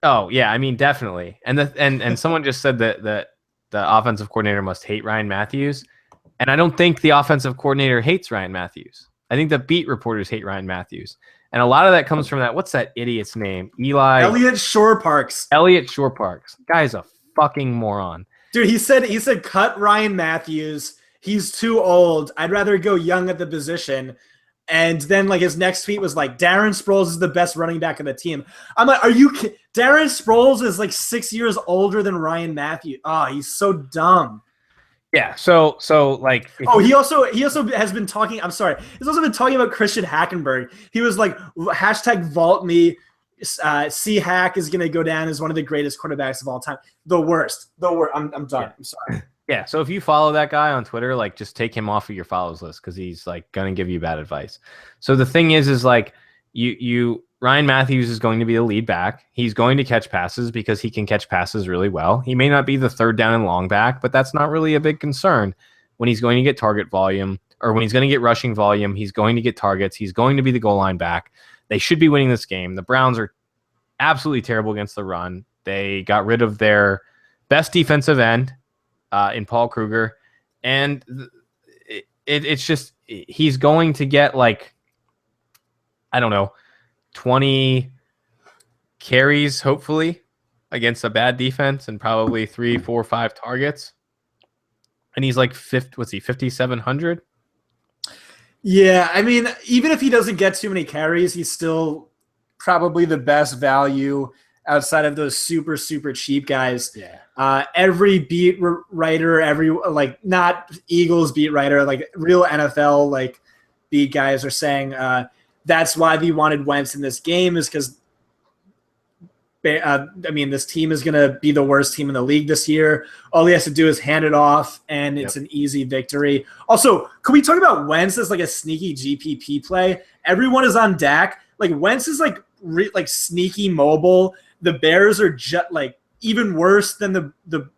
Oh yeah, I mean definitely. And someone just said that the offensive coordinator must hate Ryan Matthews. And I don't think the offensive coordinator hates Ryan Matthews. I think the beat reporters hate Ryan Matthews. And a lot of that comes from what's that idiot's name? Elliot Shore-Parks. Elliot Shore-Parks. Guy's a fucking moron. Dude, he said cut Ryan Matthews. He's too old. I'd rather go young at the position. And then like his next tweet was like, Darren Sproles is the best running back of the team. I'm like, are you kidding? Darren Sproles is like 6 years older than Ryan Matthews. Oh, he's so dumb. Yeah. So like. He also has been talking. I'm sorry. He's also been talking about Christian Hackenberg. He was like, #vault me. C Hack is going to go down as one of the greatest quarterbacks of all time. The worst. I'm done. Yeah. I'm sorry. Yeah. So if you follow that guy on Twitter, like just take him off of your follows list because he's like going to give you bad advice. So the thing is like Ryan Matthews is going to be the lead back. He's going to catch passes because he can catch passes really well. He may not be the third down and long back, but that's not really a big concern when he's going to get target volume or when he's going to get rushing volume. He's going to get targets. He's going to be the goal line back. They should be winning this game. The Browns are absolutely terrible against the run. They got rid of their best defensive end in Paul Kruger. And it's just he's going to get like, I don't know, 20 carries, hopefully, against a bad defense and probably 3, 4, 5 targets. And he's like, 5,700? Yeah, I mean, even if he doesn't get too many carries, he's still probably the best value outside of those super, super cheap guys. Yeah. Every beat writer, not Eagles beat writer, like real NFL like beat guys are saying that's why we wanted Wentz in this game is because this team is going to be the worst team in the league this year. All he has to do is hand it off, and it's an easy victory. Also, can we talk about Wentz as like a sneaky GPP play? Everyone is on Dak. Like Wentz is like sneaky mobile. The Bears are like even worse than the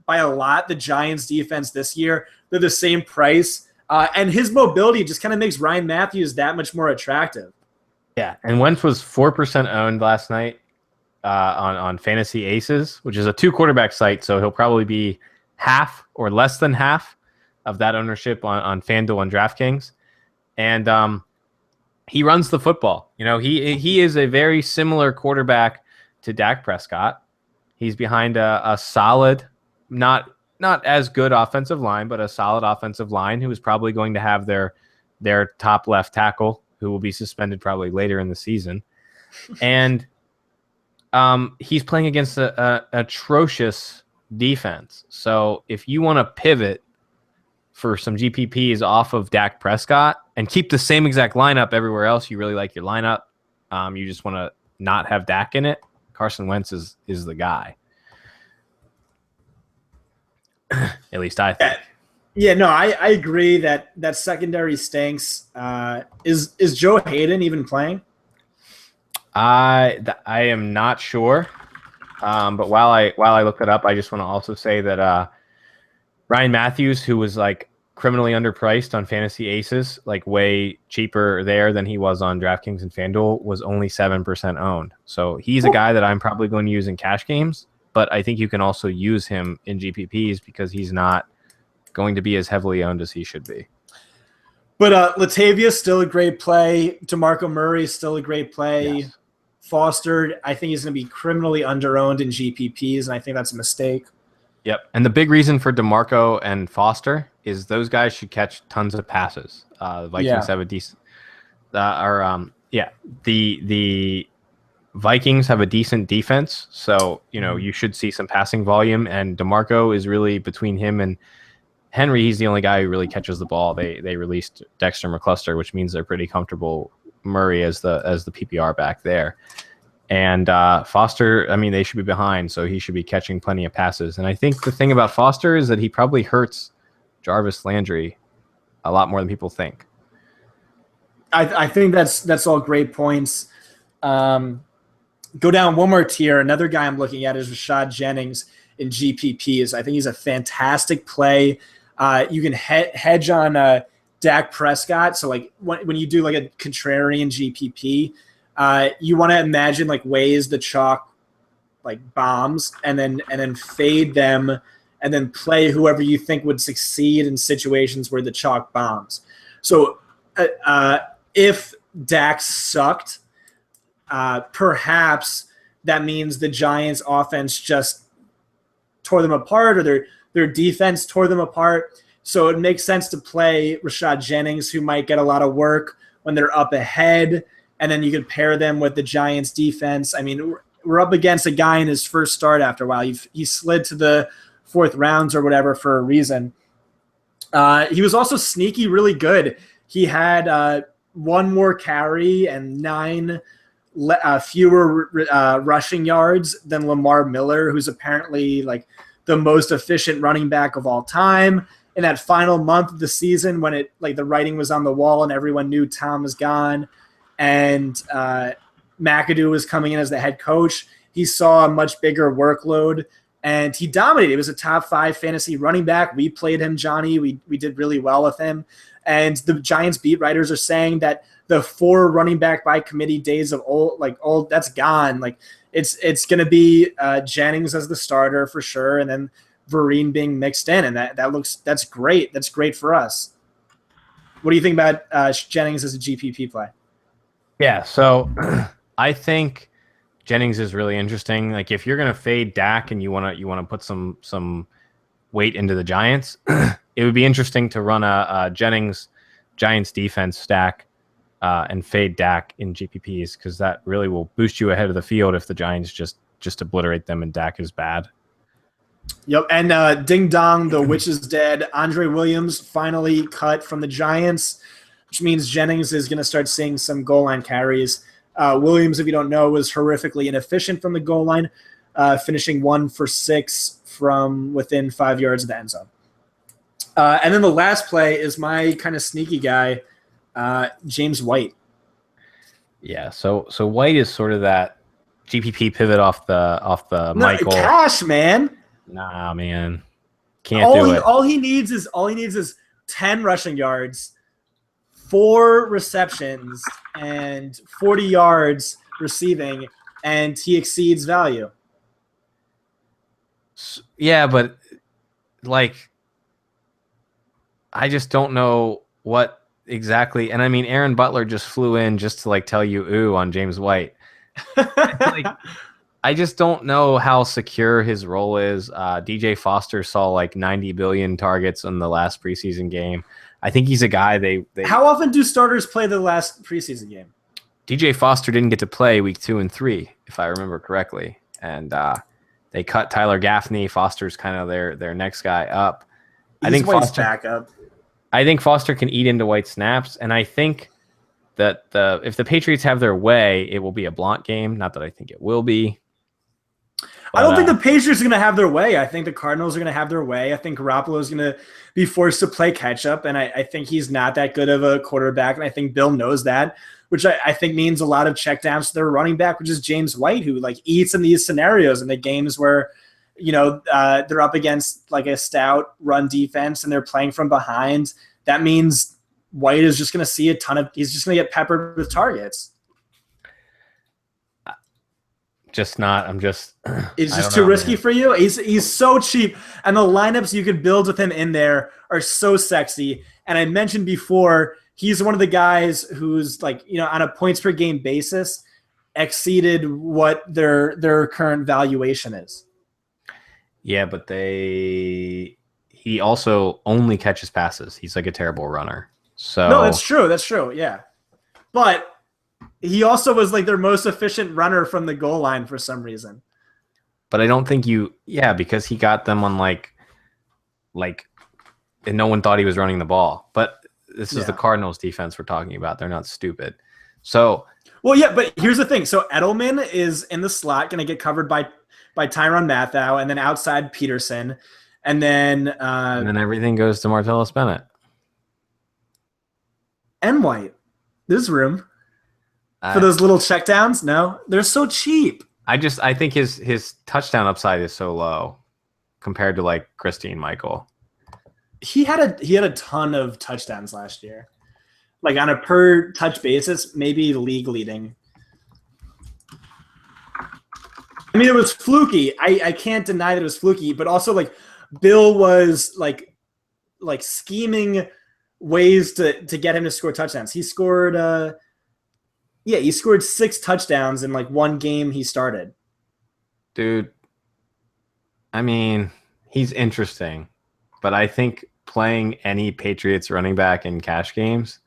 by a lot the Giants defense this year. They're the same price. And his mobility just kind of makes Ryan Matthews that much more attractive. Yeah, and Wentz was 4% owned last night on Fantasy Aces, which is a 2-quarterback site, so he'll probably be half or less than half of that ownership on FanDuel and DraftKings. And he runs the football. You know, he is a very similar quarterback to Dak Prescott. He's behind a solid, not as good offensive line, but a solid offensive line who is probably going to have their top left tackle, who will be suspended probably later in the season. And he's playing against a atrocious defense. So if you want to pivot for some GPPs off of Dak Prescott and keep the same exact lineup everywhere else, you really like your lineup, you just want to not have Dak in it, Carson Wentz is the guy. At least I think. Yeah, no, I agree that secondary stinks. Is Joe Hayden even playing? I am not sure. But while I look that up, I just want to also say that Ryan Matthews, who was like criminally underpriced on Fantasy Aces, like way cheaper there than he was on DraftKings and FanDuel, was only 7% owned. So he's a guy that I'm probably going to use in cash games. But I think you can also use him in GPPs because he's not going to be as heavily owned as he should be. But Latavius still a great play. DeMarco Murray still a great play. Yes. Foster, I think he's going to be criminally underowned in GPPs, and I think that's a mistake. Yep. And the big reason for DeMarco and Foster is those guys should catch tons of passes. The Vikings have a decent the Vikings have a decent defense, so you should see some passing volume. And DeMarco is really between him and Henry. He's the only guy who really catches the ball. They released Dexter McCluster, which means they're pretty comfortable Murray as the PPR back there. And Foster, I mean, they should be behind, so he should be catching plenty of passes. And I think the thing about Foster is that he probably hurts Jarvis Landry a lot more than people think. I think that's all great points. Go down one more tier. Another guy I'm looking at is Rashad Jennings in GPPs. I think he's a fantastic play. You can hedge on Dak Prescott. So like when you do like a contrarian GPP, you want to imagine like ways the chalk like bombs and then fade them and then play whoever you think would succeed in situations where the chalk bombs. So if Dax sucked, perhaps that means the Giants' offense just tore them apart, or their defense tore them apart. So it makes sense to play Rashad Jennings, who might get a lot of work when they're up ahead, and then you could pair them with the Giants' defense. I mean, we're up against a guy in his first start after a while. He slid to the fourth rounds or whatever for a reason. He was also sneaky really good. He had one more carry and 9 fewer rushing yards than Lamar Miller, who's apparently like the most efficient running back of all time. In that final month of the season, when it like the writing was on the wall and everyone knew Tom was gone, and McAdoo was coming in as the head coach, he saw a much bigger workload and he dominated. He was a top 5 fantasy running back. We played him, Johnny. We did really well with him. And the Giants beat writers are saying that the 4 running back by committee days of old, that's gone. Like it's going to be Jennings as the starter for sure, and then Vereen being mixed in, and that's great. That's great for us. What do you think about Jennings as a GPP play? Yeah, so I think Jennings is really interesting. Like if you're going to fade Dak and you want to put some weight into the Giants, it would be interesting to run a Jennings Giants defense stack and fade Dak in GPPs, because that really will boost you ahead of the field if the Giants just obliterate them and Dak is bad. Yep, and ding dong, the witch is dead. Andre Williams finally cut from the Giants, which means Jennings is going to start seeing some goal line carries. Williams, if you don't know, was horrifically inefficient from the goal line, finishing 1 for 6 from within 5 yards of the end zone. And then the last play is my kind of sneaky guy, James White. Yeah, so White is sort of that GPP pivot off the Michael. Cash, man. Nah, man, can't do it. All he needs is 10 rushing yards, 4 receptions, and 40 yards receiving, and he exceeds value. Yeah, but like, I just don't know what exactly. And I mean, Aaron Butler just flew in just to like tell you ooh on James White. Like, I just don't know how secure his role is. DJ Foster saw like 90 billion targets in the last preseason game. I think he's a guy they How often do starters play the last preseason game? DJ Foster didn't get to play week 2 and 3, if I remember correctly. And they cut Tyler Gaffney. Foster's kind of their next guy up. I think White's backup. I think Foster can eat into White snaps, and I think that if the Patriots have their way, it will be a Blount game. Not that I think it will be. But, I don't think the Patriots are going to have their way. I think the Cardinals are going to have their way. I think Garoppolo is going to be forced to play catch-up, and I think he's not that good of a quarterback, and I think Bill knows that, which I think means a lot of checkdowns to their running back, which is James White, who like eats in these scenarios in the games where they're up against like a stout run defense and they're playing from behind. That means White is just going to see he's just going to get peppered with targets. It's just too risky for you. He's so cheap, and the lineups you could build with him in there are so sexy. And I mentioned before, he's one of the guys who's like, on a points per game basis exceeded what their current valuation is. Yeah, but he also only catches passes. He's like a terrible runner. So no, that's true. That's true. Yeah, but he also was like their most efficient runner from the goal line for some reason. But I don't think because he got them on like, and no one thought he was running the ball. But this is the Cardinals defense we're talking about. They're not stupid. So, well, yeah, but here's the thing. So Edelman is in the slot, going to get covered by Tyrann Mathieu, and then outside Peterson, and then everything goes to Martellus Bennett and White. There's room for those little checkdowns. No, they're so cheap. I think his touchdown upside is so low compared to like Christine Michael. He had a ton of touchdowns last year, like on a per touch basis, maybe league leading. I mean, it was fluky. I can't deny that it was fluky, but also like Bill was like scheming ways to get him to score touchdowns. He scored he scored 6 touchdowns in like one game he started. Dude, I mean, he's interesting, but I think playing any Patriots running back in cash games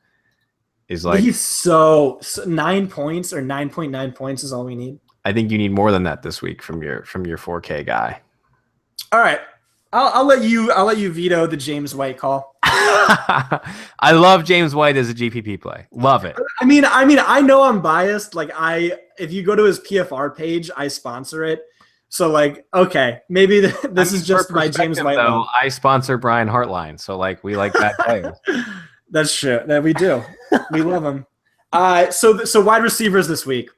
is like he's so 9 points or 9.9 points is all we need. I think you need more than that this week from your 4K guy. All right. I'll let you veto the James White call. I love James White as a GPP play. Love it. I mean, I know I'm biased. Like if you go to his PFR page, I sponsor it. So like, okay, maybe this is just my James White. Though, I sponsor Brian Hartline, so like we like that player. That's true. That we do. We love him. So wide receivers this week.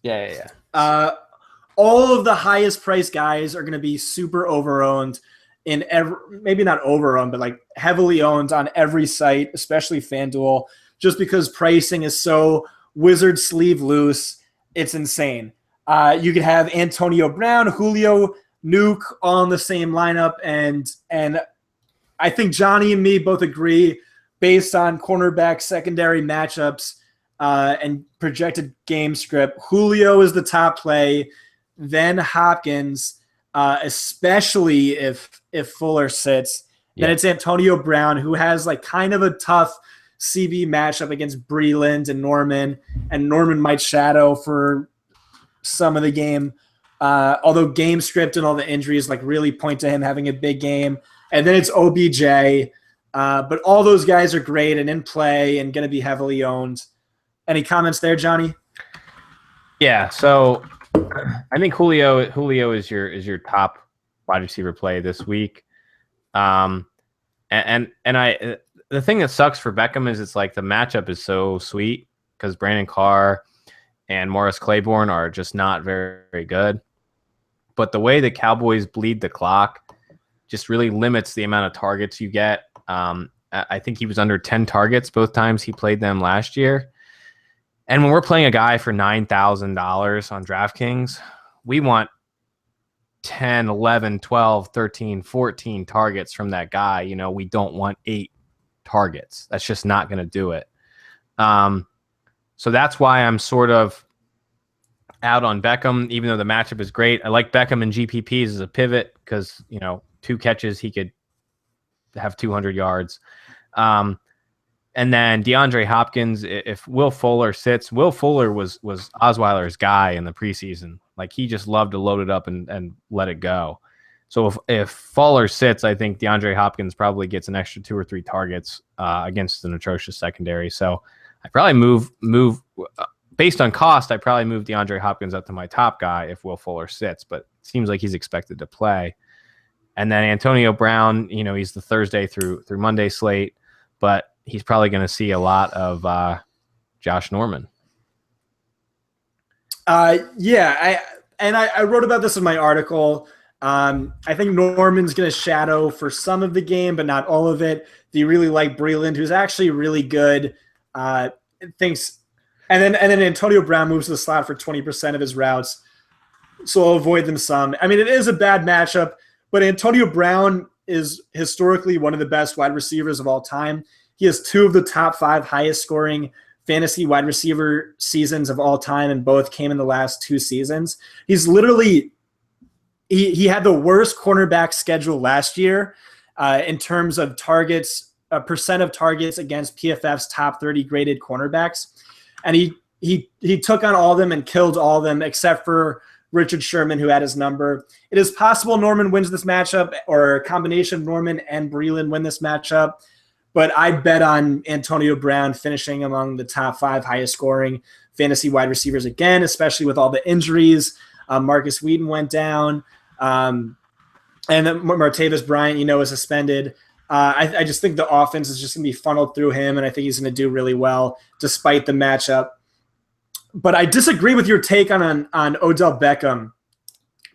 Yeah. All of the highest priced guys are going to be super overowned in maybe not overowned, but like heavily owned on every site, especially FanDuel, just because pricing is so wizard sleeve loose. It's insane. You could have Antonio Brown, Julio, Nuke all in the same lineup, and I think Johnny and me both agree based on cornerback secondary matchups and projected game script. Julio is the top play, then Hopkins. Especially if Fuller sits, then it's Antonio Brown, who has like kind of a tough CB matchup against Breland and Norman might shadow for some of the game. Although game script and all the injuries like really point to him having a big game. And then it's OBJ. But all those guys are great and in play and going to be heavily owned. Any comments there, Johnny? Yeah, so I think Julio is your top wide receiver play this week. And the thing that sucks for Beckham is it's like the matchup is so sweet because Brandon Carr and Morris Claiborne are just not very, very good. But the way the Cowboys bleed the clock just really limits the amount of targets you get. I think he was under 10 targets both times he played them last year. And when we're playing a guy for $9,000 on DraftKings, we want 10, 11, 12, 13, 14 targets from that guy. You know, we don't want 8 targets. That's just not going to do it. So that's why I'm sort of out on Beckham, even though the matchup is great. I like Beckham in GPPs as a pivot because, 2 catches, he could have 200 yards. And then DeAndre Hopkins, if Will Fuller sits, Will Fuller was Osweiler's guy in the preseason. Like he just loved to load it up and let it go. So if Fuller sits, I think DeAndre Hopkins probably gets an extra 2 or 3 targets against an atrocious secondary. So I probably move based on cost. I probably move DeAndre Hopkins up to my top guy if Will Fuller sits, but it seems like he's expected to play. And then Antonio Brown, he's the Thursday through Monday slate, but he's probably going to see a lot of Josh Norman. I wrote about this in my article. I think Norman's going to shadow for some of the game, but not all of it. Do you really like Breland, who's actually really good? And then Antonio Brown moves to the slot for 20% of his routes, so I'll avoid them some. I mean, it is a bad matchup, but Antonio Brown is historically one of the best wide receivers of all time. He has 2 of the top 5 highest scoring fantasy wide receiver seasons of all time, and both came in the last 2 seasons. He's literally he had the worst cornerback schedule last year in terms of targets, percent of targets against PFF's top 30 graded cornerbacks, and he took on all of them and killed all of them except for Richard Sherman, who had his number. It is possible Norman wins this matchup, or a combination of Norman and Breland win this matchup. But I bet on Antonio Brown finishing among the top 5 highest scoring fantasy wide receivers again, especially with all the injuries. Marcus Wheaton went down. And then Martavis Bryant, is suspended. I just think the offense is just going to be funneled through him, and I think he's going to do really well despite the matchup. But I disagree with your take on Odell Beckham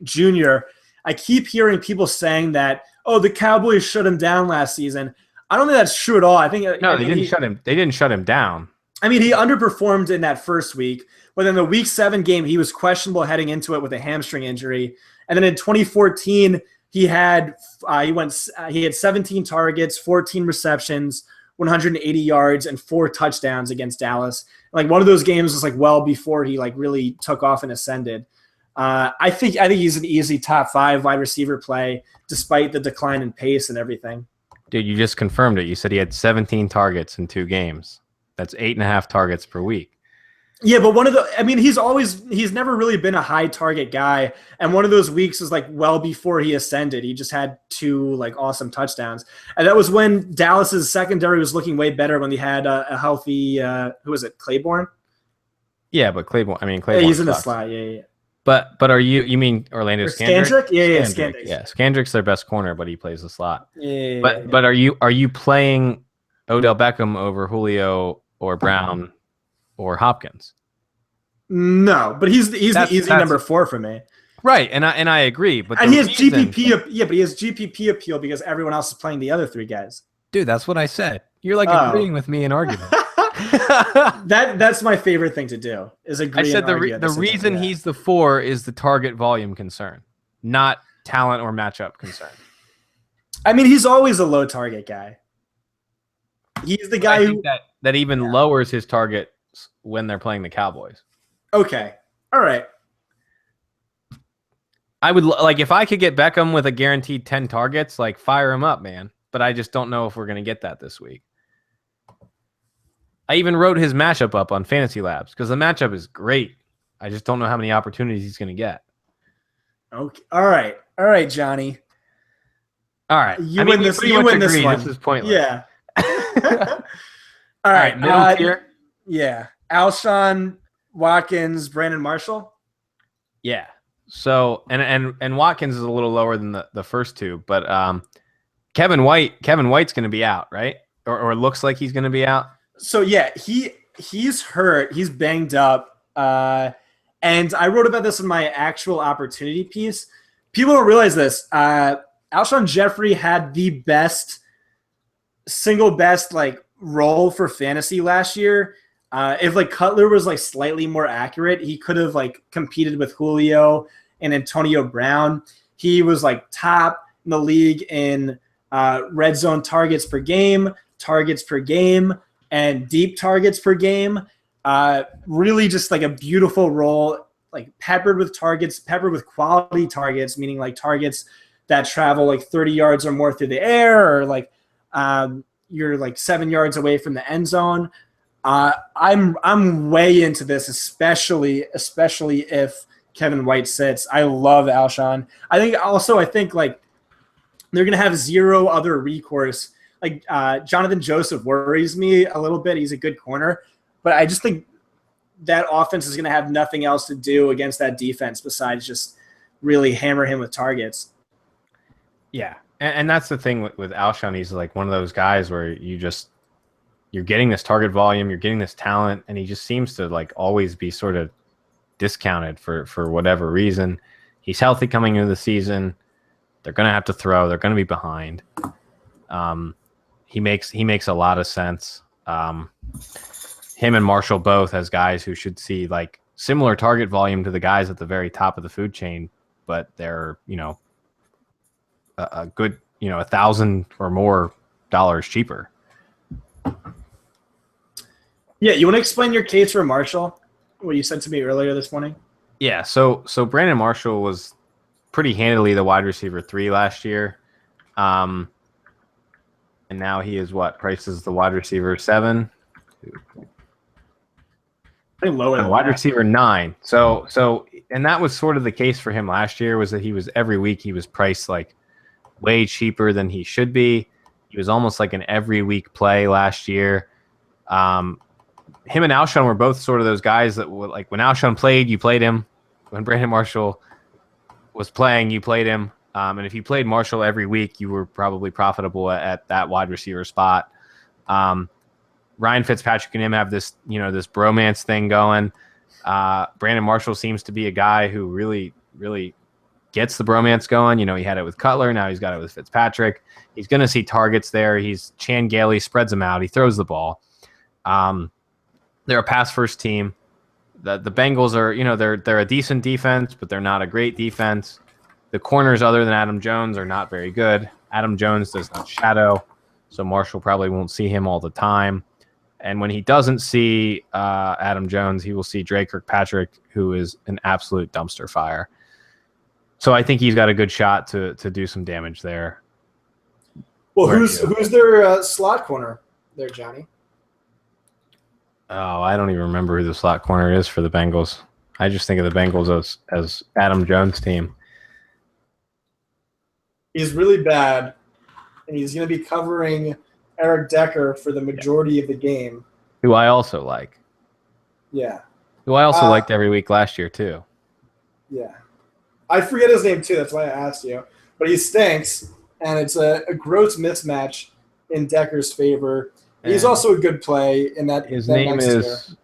Jr. I keep hearing people saying that, the Cowboys shut him down last season. I don't think that's true at all. I think they didn't shut him. They didn't shut him down. I mean, he underperformed in that first week, but in the Week 7 game, he was questionable heading into it with a hamstring injury. And then in 2014, he had 17 targets, 14 receptions, 180 yards, and 4 touchdowns against Dallas. Like one of those games was like well before he like really took off and ascended. I think he's an easy top 5 wide receiver play, despite the decline in pace and everything. Dude, you just confirmed it. You said he had 17 targets in 2 games. That's 8.5 targets per week. Yeah, but he's never really been a high target guy. And one of those weeks was like well before he ascended. He just had 2 like awesome touchdowns. And that was when Dallas's secondary was looking way better when they had a healthy, who was it? Claiborne? Yeah, but Claiborne, yeah, he's in the slot. Yeah. But are you mean Orlando Scandrick? Yeah, Scandrick. Yeah, Scandrick's their best corner, but he plays the slot. Yeah. But are you playing Odell Beckham over Julio or Brown or Hopkins? No, but he's the easy number 4 for me. Right, and I agree. But he has GPP. Yeah, but he has GPP appeal because everyone else is playing the other 3 guys. Dude, that's what I said. You're like agreeing with me in argument. That's my favorite thing to do is agree. I said the reason he's the 4 is the target volume concern, not talent or matchup concern. I mean, he's always a low target guy. He's the guy that even lowers his targets when they're playing the Cowboys. Okay, all right. I would like if I could get Beckham with a guaranteed 10 targets, like fire him up, man. But I just don't know if we're going to get that this week. I even wrote his matchup up on Fantasy Labs because the matchup is great. I just don't know how many opportunities he's going to get. Okay. All right, Johnny. All right. You win this one. This is pointless. Yeah. All right. Middle tier. Yeah. Alshon, Watkins, Brandon Marshall. Yeah. So and Watkins is a little lower than the first 2, but Kevin White's going to be out, right? Or looks like he's going to be out. So yeah, he's hurt. He's banged up. And I wrote about this in my actual opportunity piece. People don't realize this. Alshon Jeffrey had the single best like role for fantasy last year. If like Cutler was like slightly more accurate, he could have like competed with Julio and Antonio Brown. He was like top in the league in red zone targets per game, and deep targets per game. Really just like a beautiful role, like peppered with quality targets, meaning like targets that travel like 30 yards or more through the air, or like you're like 7 yards away from the end zone. I'm way into this, especially if Kevin White sits. I love Alshon. I think like they're gonna have 0 other recourse. Like Jonathan Joseph worries me a little bit. He's a good corner, but I just think that offense is gonna have nothing else to do against that defense besides just really hammer him with targets. Yeah, and that's the thing with Alshon. He's like one of those guys where you're getting this target volume, you're getting this talent, and he just seems to like always be sort of discounted for whatever reason. He's healthy coming into the season. They're going to have to throw. They're going to be behind. He makes a lot of sense. Him and Marshall both as guys who should see like similar target volume to the guys at the very top of the food chain, but they're, a good, $1,000 or more cheaper. Yeah, you want to explain your case for Marshall? What you said to me earlier this morning? Yeah, so Brandon Marshall was pretty handily the wide receiver 3 last year. And now he is priced as the wide receiver 7? I think lower than wide receiver 9. So and that was sort of the case for him last year, was that he was every week he was priced like way cheaper than he should be. He was almost like an every week play last year. Him and Alshon were both sort of those guys that were like when Alshon played, you played him. When Brandon Marshall was playing, you played him. And if you played Marshall every week, you were probably profitable at that wide receiver spot. Ryan Fitzpatrick and him have this, this bromance thing going. Brandon Marshall seems to be a guy who really, really gets the bromance going. He had it with Cutler. Now he's got it with Fitzpatrick. He's going to see targets there. He's Chan Gailey, spreads them out. He throws the ball. They're a pass-first team. The Bengals are, they're a decent defense, but they're not a great defense. The corners other than Adam Jones are not very good. Adam Jones does not shadow, so Marshall probably won't see him all the time. And when he doesn't see Adam Jones, he will see Drake Kirkpatrick, who is an absolute dumpster fire. So I think he's got a good shot to do some damage there. Well, who's their slot corner there, Johnny? Oh, I don't even remember who the slot corner is for the Bengals. I just think of the Bengals as Adam Jones' team. He's really bad, and he's going to be covering Eric Decker for the majority of the game. Who I also like. Yeah. Who I also liked every week last year, too. Yeah. I forget his name, too. That's why I asked you. But he stinks, and it's a gross mismatch in Decker's favor. And he's also a good play in that. His that name next is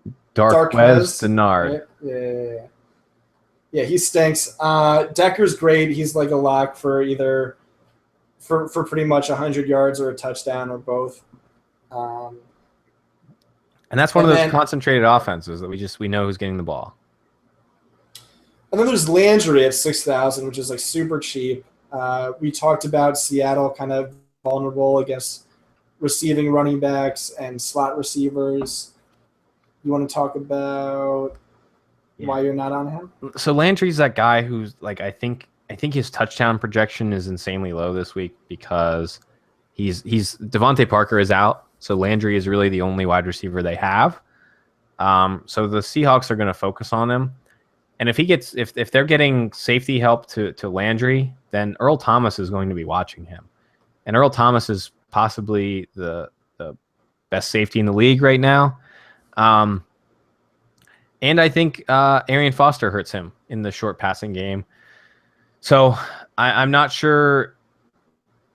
year. Darquez Denard. Right? Yeah, he stinks. Decker's great. He's like a lock for either for pretty much 100 yards or a touchdown or both. And that's one of those concentrated offenses that we know who's getting the ball. And then there's Landry at 6,000, which is like super cheap. We talked about Seattle kind of vulnerable against receiving running backs and slot receivers. You want to talk about why you're not on him? So Landry's that guy who's like I think his touchdown projection is insanely low this week because he's Devontae Parker is out, so Landry is really the only wide receiver they have. So the Seahawks are going to focus on him, and if they're getting safety help to Landry, then Earl Thomas is going to be watching him, and Earl Thomas is possibly the best safety in the league right now. And I think Arian Foster hurts him in the short passing game. So I'm not sure,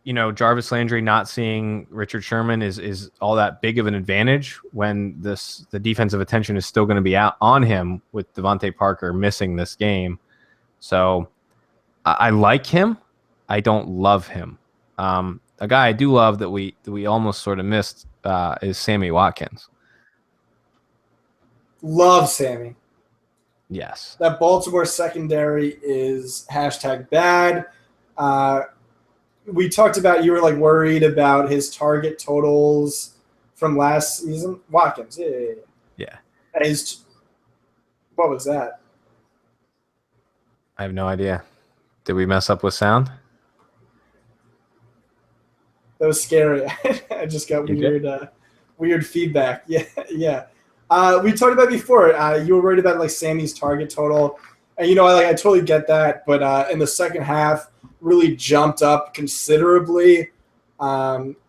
Jarvis Landry not seeing Richard Sherman is all that big of an advantage when the defensive attention is still going to be out on him with Devontae Parker missing this game. So I like him. I don't love him. A guy I do love that we almost sort of missed is Sammy Watkins. Love Sammy. Yes. That Baltimore secondary is #bad. We talked about you were like worried about his target totals from last season. Watkins, yeah. And what was that? I have no idea. Did we mess up with sound? That was scary. I just got weird feedback. Yeah. We talked about before. You were worried about like Sammy's target total, and I totally get that. But in the second half, really jumped up considerably.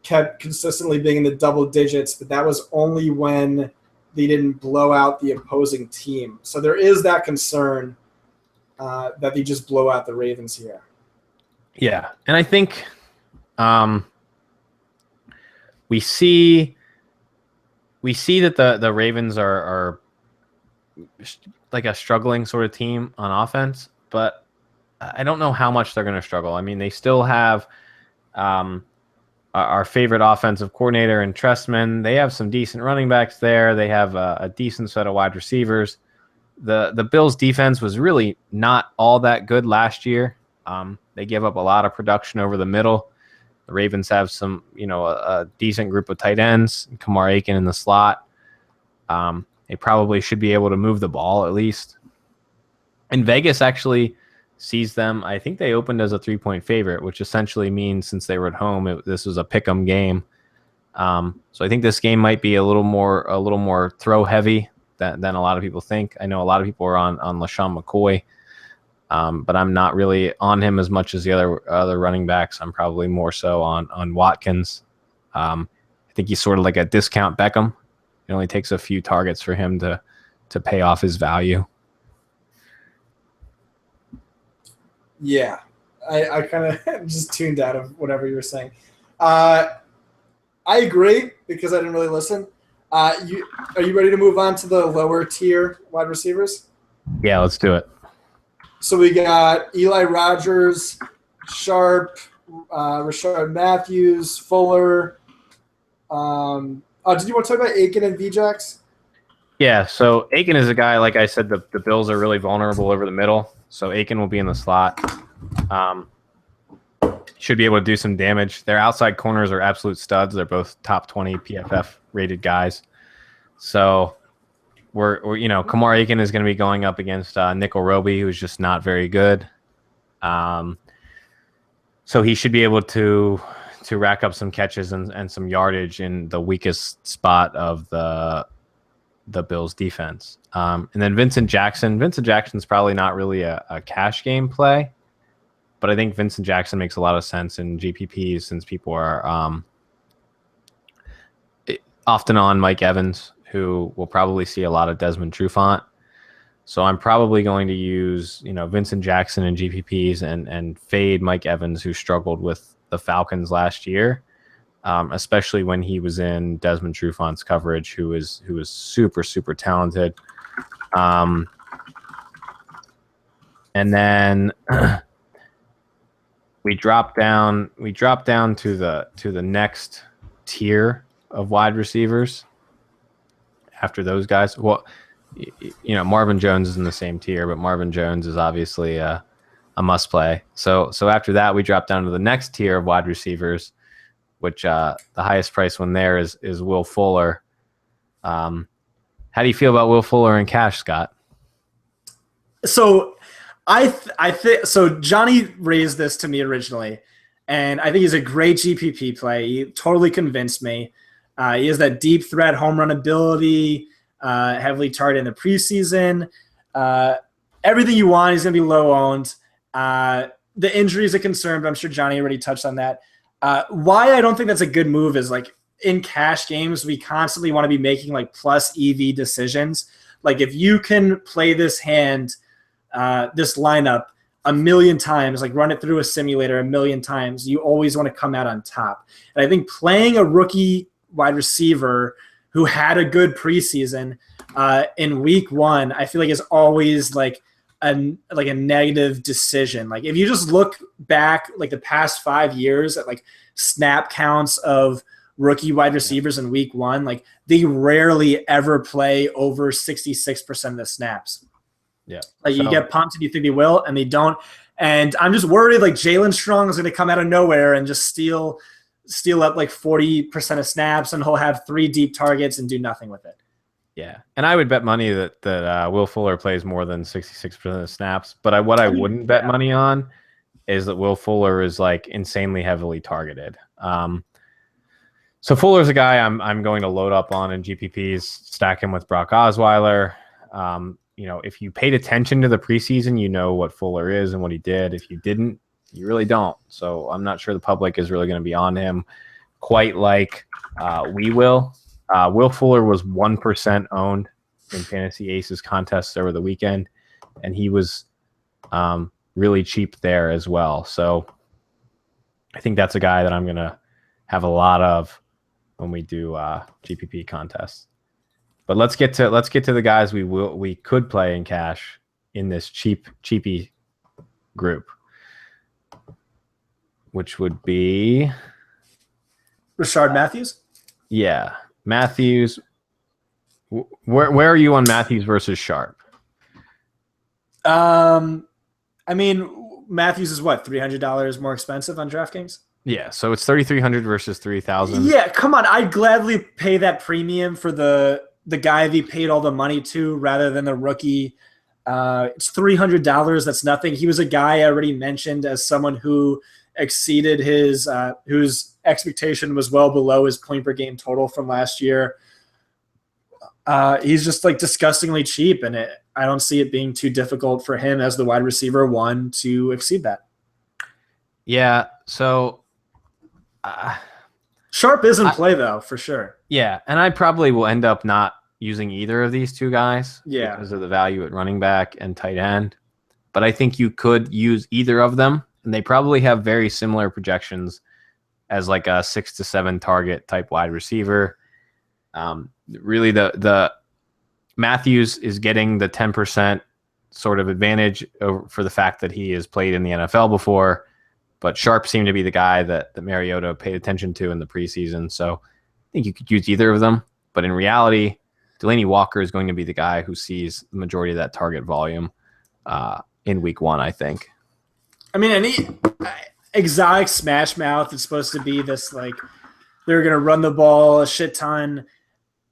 Kept consistently being in the double digits, but that was only when they didn't blow out the opposing team. So there is that concern that they just blow out the Ravens here. Yeah, and I think we see that the Ravens are like a struggling sort of team on offense, but I don't know how much they're going to struggle. I mean, they still have our favorite offensive coordinator in Trestman. They have some decent running backs there. They have a decent set of wide receivers. The Bills' defense was really not all that good last year. They gave up a lot of production over the middle. The Ravens have some, a decent group of tight ends, Kamar Aiken in the slot. They probably should be able to move the ball at least. And Vegas actually sees them. I think they opened as a 3-point favorite, which essentially means since they were at home, this was a pick'em game. So I think this game might be a little more throw heavy than a lot of people think. I know a lot of people are on LaShawn McCoy. But I'm not really on him as much as the other running backs. I'm probably more so on Watkins. I think he's sort of like a discount Beckham. It only takes a few targets for him to pay off his value. Yeah, I kind of just tuned out of whatever you were saying. I agree because I didn't really listen. Are you ready to move on to the lower tier wide receivers? Yeah, let's do it. So we got Eli Rogers, Sharp, Rashard Matthews, Fuller. Did you want to talk about Aiken and Vjax? Yeah, so Aiken is a guy, like I said, the Bills are really vulnerable over the middle. So Aiken will be in the slot. Should be able to do some damage. Their outside corners are absolute studs. They're both top 20 PFF rated guys. So we're Kamar Aiken is going to be going up against Nickel Roby, who's just not very good. So he should be able to rack up some catches and some yardage in the weakest spot of the Bills defense. And then Vincent Jackson. Vincent Jackson's probably not really a cash game play, but I think Vincent Jackson makes a lot of sense in GPPs since people are often on Mike Evans, who will probably see a lot of Desmond Trufant. So I'm probably going to use, Vincent Jackson in GPPs and fade Mike Evans, who struggled with the Falcons last year, especially when he was in Desmond Trufant's coverage, who is super, super talented. And then we drop down to the next tier of wide receivers after those guys. Well, Marvin Jones is in the same tier, but Marvin Jones is obviously a must play. So after that, we drop down to the next tier of wide receivers, which the highest price one there is Will Fuller. How do you feel about Will Fuller in cash, Scott? So I think so. Johnny raised this to me originally, and I think he's a great GPP play. He totally convinced me. He has that deep threat home run ability, heavily targeted in the preseason. Everything you want. He's going to be low owned. The injury is a concern, but I'm sure Johnny already touched on that. Why I don't think that's a good move is like in cash games, we constantly want to be making like plus EV decisions. Like if you can play this hand, this lineup a million times, like run it through a simulator a million times, you always want to come out on top. And I think playing a rookie wide receiver who had a good preseason in week one, I feel like is always like a negative decision. Like if you just look back like the past 5 years at like snap counts of rookie wide receivers in week one, like they rarely ever play over 66% of the snaps. Yeah. Like you get pumped and you think they will, and they don't. And I'm just worried like Jalen Strong is going to come out of nowhere and just steal up like 40% of snaps, and he'll have 3 deep targets and do nothing with it. Yeah, and I would bet money that Will Fuller plays more than 66% of the snaps. But what I wouldn't bet money on is that Will Fuller is like insanely heavily targeted. So Fuller's a guy I'm going to load up on in GPPs, stack him with Brock Osweiler. If you paid attention to the preseason, you know what Fuller is and what he did. If you didn't, you really don't. So I'm not sure the public is really going to be on him quite like we will. Will Fuller was 1% owned in Fantasy Aces contests over the weekend, and he was really cheap there as well. So I think that's a guy that I'm going to have a lot of when we do GPP contests. But let's get to the guys we could play in cash in this cheapy group, which would be Rashard Matthews. Yeah, Matthews. Where are you on Matthews versus Sharp? I mean, Matthews is what, $300 more expensive on DraftKings? Yeah, so it's 3,300 versus 3,000. Yeah, come on, I'd gladly pay that premium for the guy they paid all the money to rather than the rookie. It's $300. That's nothing. He was a guy I already mentioned as someone who exceeded his whose expectation was well below his point per game total from last year. He's just like disgustingly cheap, and I don't see it being too difficult for him as the wide receiver one to exceed that. Yeah, so Sharp is in play though, for sure. Yeah, and I probably will end up not using either of these two guys yeah, because of the value at running back and tight end. But I think you could use either of them, and they probably have very similar projections as like a 6 to 7 target type wide receiver. Really, the Matthews is getting the 10% sort of advantage for the fact that he has played in the NFL before, but Sharp seemed to be the guy that Mariota paid attention to in the preseason. So I think you could use either of them, but in reality, Delaney Walker is going to be the guy who sees the majority of that target volume in week 1, I think. I mean, any exotic smash mouth is supposed to be this like they're gonna run the ball a shit ton.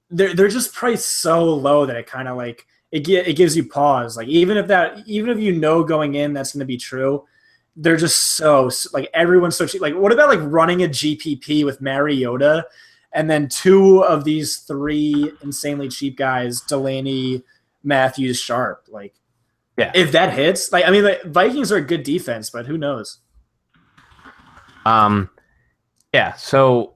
They're just priced so low that it kind of like it gives you pause. Like even if you know going in that's gonna be true, they're just so like everyone's so cheap. Like what about like running a GPP with Mariota and then 2 of these 3 insanely cheap guys, Delaney, Matthews, Sharp, like. Yeah. If that hits, like I mean, the Vikings are a good defense, but who knows? Yeah. So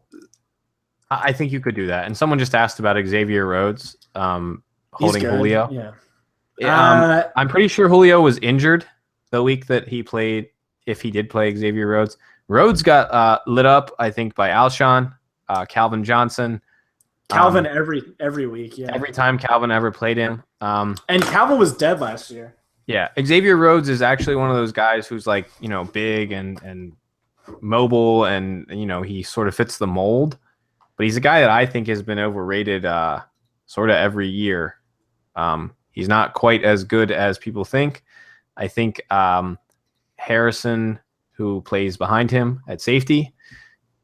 I think you could do that. And someone just asked about Xavier Rhodes holding Julio. Yeah. I'm pretty sure Julio was injured the week that he played. If he did play Xavier Rhodes, Rhodes got lit up, I think, by Alshon, Calvin Johnson. Calvin every week, yeah. Every time Calvin ever played him. And Calvin was dead last year. Yeah, Xavier Rhodes is actually one of those guys who's like, big and mobile, and he sort of fits the mold. But he's a guy that I think has been overrated sort of every year. He's not quite as good as people think. I think Harrison, who plays behind him at safety,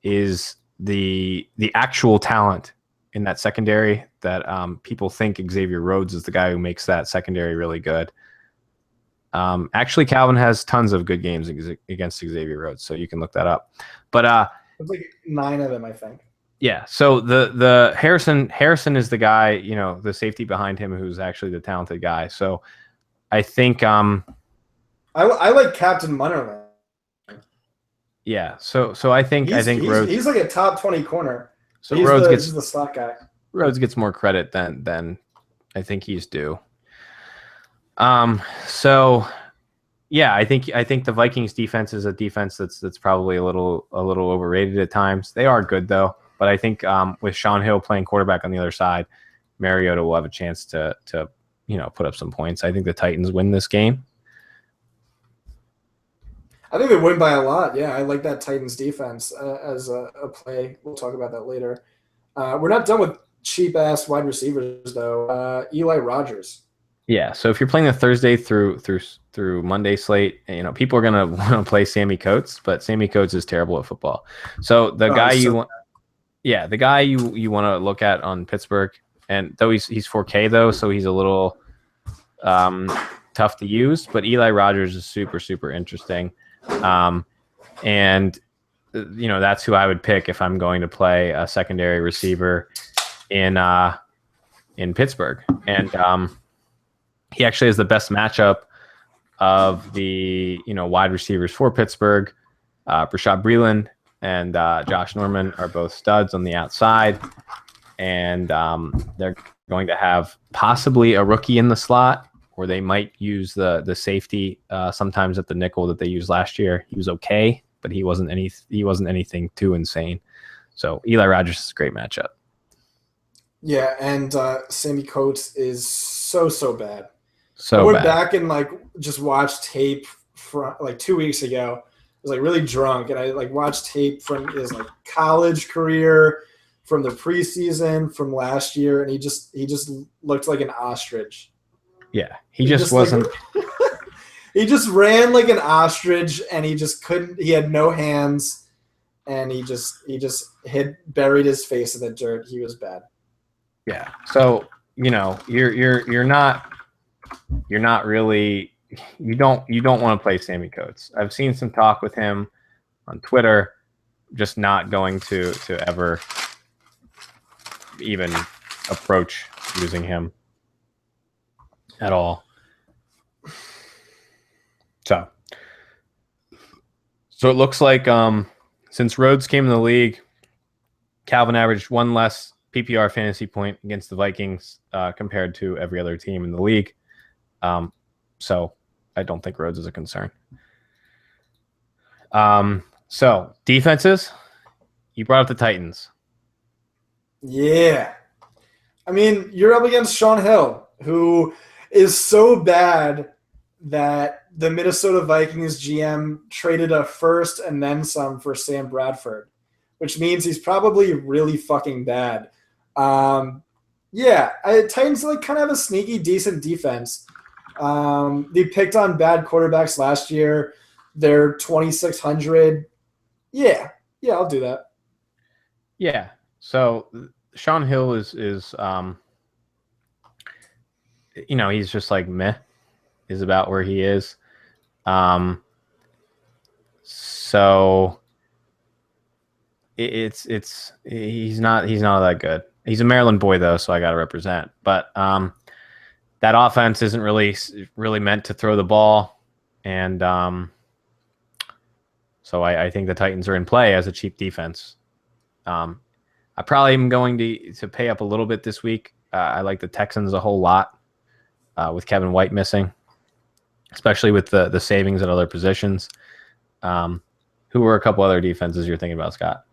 is the actual talent in that secondary that people think Xavier Rhodes is the guy who makes that secondary really good. Actually, Calvin has tons of good games against Xavier Rhodes, so you can look that up. But it's like 9 of them, I think. Yeah. So the Harrison is the guy, the safety behind him, who's actually the talented guy. So I think I like Captain Munnerlyn. Yeah. So I think Rhodes, he's like a top 20 corner. So Rhodes gets the slot guy. Rhodes gets more credit than I think he's due. So yeah, I think the Vikings defense is a defense that's probably a little overrated at times. They are good though, but I think with Sean Hill playing quarterback on the other side, Mariota will have a chance to put up some points. I think the Titans win this game. I think they win by a lot. Yeah, I like that Titans defense as a play. We'll talk about that later. We're not done with cheap ass wide receivers though. Eli Rogers. Yeah, so if you're playing the Thursday through Monday slate, people are gonna want to play Sammy Coates, but Sammy Coates is terrible at football. So the guy you want to look at on Pittsburgh, and though he's 4K though, so he's a little tough to use, but Eli Rogers is super, super interesting. And that's who I would pick if I'm going to play a secondary receiver in Pittsburgh. And he actually has the best matchup of the wide receivers for Pittsburgh. Rashad Breeland and Josh Norman are both studs on the outside, and they're going to have possibly a rookie in the slot, or they might use the safety sometimes at the nickel that they used last year. He was okay, but he wasn't anything too insane. So Eli Rogers is a great matchup. Yeah, and Sammy Coates is so bad. So I went bad. back and just watched tape from 2 weeks ago. I was really drunk, and I watched tape from his college career, from the preseason, from last year, and he just looked like an ostrich. Yeah, he just wasn't. He just ran like an ostrich, and he just couldn't. He had no hands, and he just buried his face in the dirt. He was bad. Yeah. So you're not really. You don't want to play Sammy Coates. I've seen some talk with him on Twitter, just not going to ever even approach using him at all. So it looks like since Rhodes came in the league, Calvin averaged one less PPR fantasy point against the Vikings compared to every other team in the league. So I don't think Rhodes is a concern. So defenses, you brought up the Titans. Yeah. I mean, you're up against Sean Hill, who is so bad that the Minnesota Vikings GM traded a first and then some for Sam Bradford, which means he's probably really fucking bad. Titans kind of have a sneaky, decent defense. They picked on bad quarterbacks last year. They're 2,600. Yeah, I'll do that. Yeah. So Sean Hill is he's just like meh, is about where he is. So it's he's not that good. He's a Maryland boy though, so I got to represent. But that offense isn't really meant to throw the ball, and so I think the Titans are in play as a cheap defense. I probably am going to pay up a little bit this week. I like the Texans a whole lot with Kevin White missing, especially with the savings at other positions. Who were a couple other defenses you're thinking about, Scott?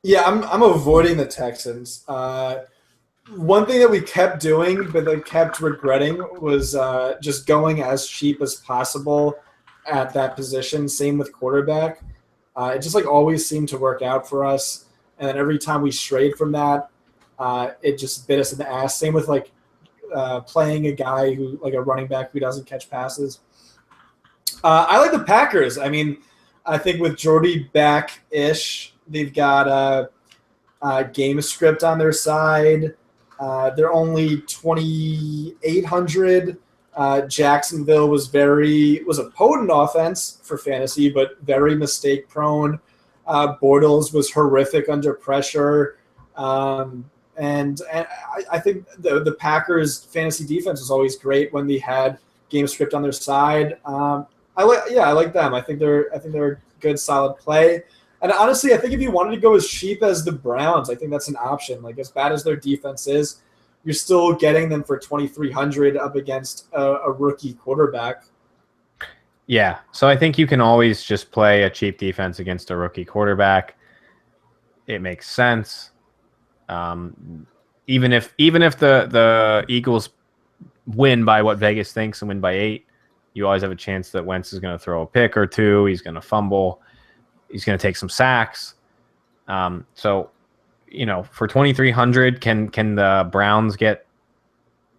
Yeah, I'm avoiding the Texans. One thing that we kept doing, but I kept regretting, was just going as cheap as possible at that position. Same with quarterback. It just like always seemed to work out for us. And then every time we strayed from that, it just bit us in the ass. Same with like playing a guy who like a running back who doesn't catch passes. I like the Packers. I mean, I think with Jordy back-ish, they've got a game script on their side. They're only 2,800. Jacksonville was a potent offense for fantasy, but very mistake prone. Bortles was horrific under pressure. And I think the Packers fantasy defense was always great when they had game script on their side. I like them. I think they're a good solid play. And honestly, I think if you wanted to go as cheap as the Browns, I think that's an option. Like as bad as their defense is, you're still getting them for 2,300 up against a rookie quarterback. Yeah, so I think you can always just play a cheap defense against a rookie quarterback. It makes sense. Even if the Eagles win by what Vegas thinks and win by 8, you always have a chance that Wentz is going to throw a pick or two. He's going to fumble. He's going to take some sacks. So, for 2,300, can the Browns get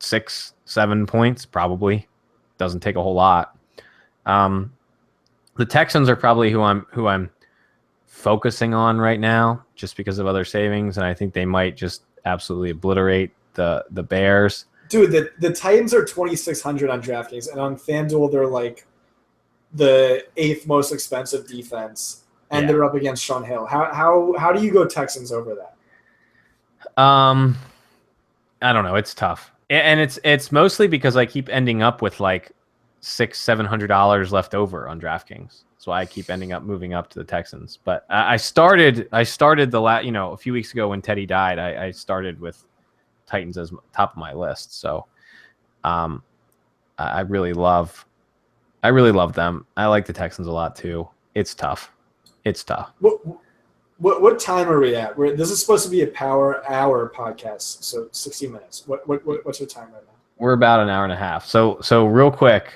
6-7 points? Probably. Doesn't take a whole lot. The Texans are probably who I'm focusing on right now, just because of other savings, and I think they might just absolutely obliterate the Bears. Dude, the Titans are 2,600 on DraftKings, and on FanDuel they're like the 8th most expensive defense, and they're up against Sean Hill. How do you go Texans over that? I don't know. It's tough, and it's mostly because I keep ending up with like $600-700 left over on DraftKings. That's why I keep ending up moving up to the Texans. But I started a few weeks ago when Teddy died. I started with Titans as top of my list. So, I really love them. I like the Texans a lot too. It's tough. What time are we at? This is supposed to be a power hour podcast, so 60 minutes. What's your time right now? We're about an hour and a half. So real quick,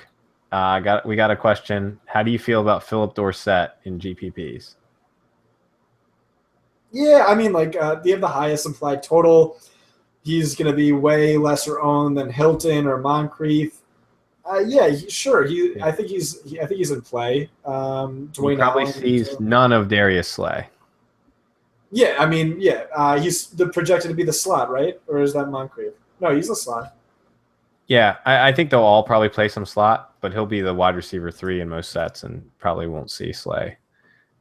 we got a question. How do you feel about Philip Dorsett in GPPs? Yeah, I mean, they have the highest implied total. He's going to be way lesser owned than Hilton or Moncrief. Sure. I think he's in play. Dwayne he probably sees none of Darius Slay. Yeah, I mean, he's projected to be the slot, right? Or is that Moncrief? No, he's the slot. Yeah, I think they'll all probably play some slot, but he'll be the wide receiver 3 in most sets and probably won't see Slay.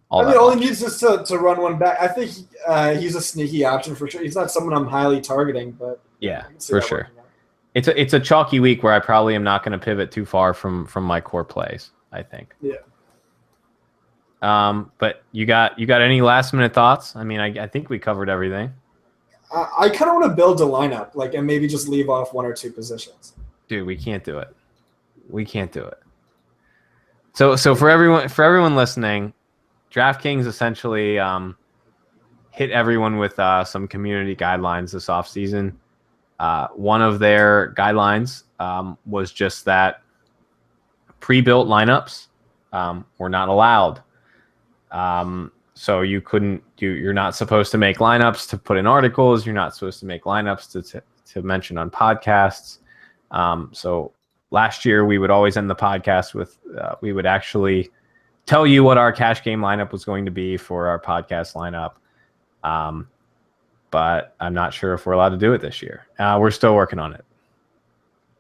All he needs is to run one back. I think he's a sneaky option for sure. He's not someone I'm highly targeting, but yeah, for sure. It's a chalky week where I probably am not going to pivot too far from my core plays, I think. Yeah. But you got any last minute thoughts? I mean, I think we covered everything. I kind of want to build a lineup, and maybe just leave off 1 or 2 positions. Dude, we can't do it. So for everyone listening, DraftKings essentially hit everyone with some community guidelines this offseason. One of their guidelines was just that pre-built lineups were not allowed. So you're not supposed to make lineups to put in articles. You're not supposed to make lineups to mention on podcasts. So last year we would always end the podcast with we would actually tell you what our cash game lineup was going to be for our podcast lineup. But I'm not sure if we're allowed to do it this year. We're still working on it.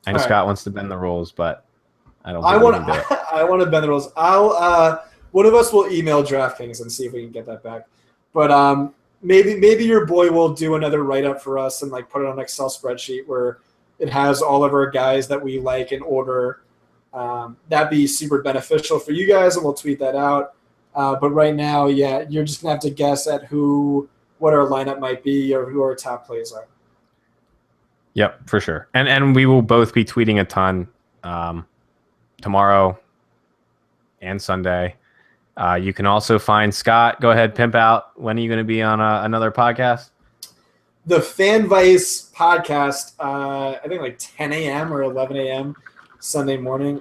I know Scott wants to bend the rules, but I don't think we can do it. I want to bend the rules. One of us will email DraftKings and see if we can get that back. But maybe your boy will do another write-up for us and like put it on an Excel spreadsheet where it has all of our guys that we like in order. That'd be super beneficial for you guys, and we'll tweet that out. But right now, yeah, you're just going to have to guess at what our lineup might be or who our top plays are. Yep, for sure. And we will both be tweeting a ton tomorrow and Sunday. You can also find Scott. Go ahead, pimp out. When are you going to be on another podcast? The Fan Vice podcast, I think like 10 a.m. or 11 a.m. Sunday morning.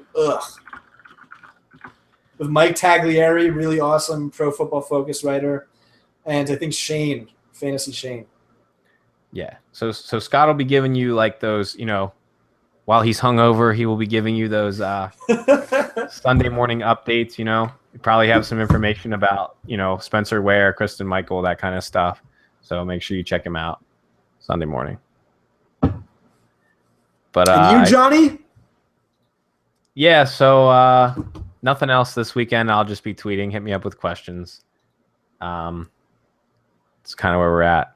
With Mike Taglieri, really awesome Pro Football Focus writer. And I think Shane, Fantasy Shane. Yeah. So Scott will be giving you like those, while he's hungover, he will be giving you those Sunday morning updates, You probably have some information about, Spencer Ware, Kristen Michael, that kind of stuff. So make sure you check him out Sunday morning. But and you, Johnny? Yeah, so nothing else this weekend. I'll just be tweeting. Hit me up with questions. It's kind of where we're at.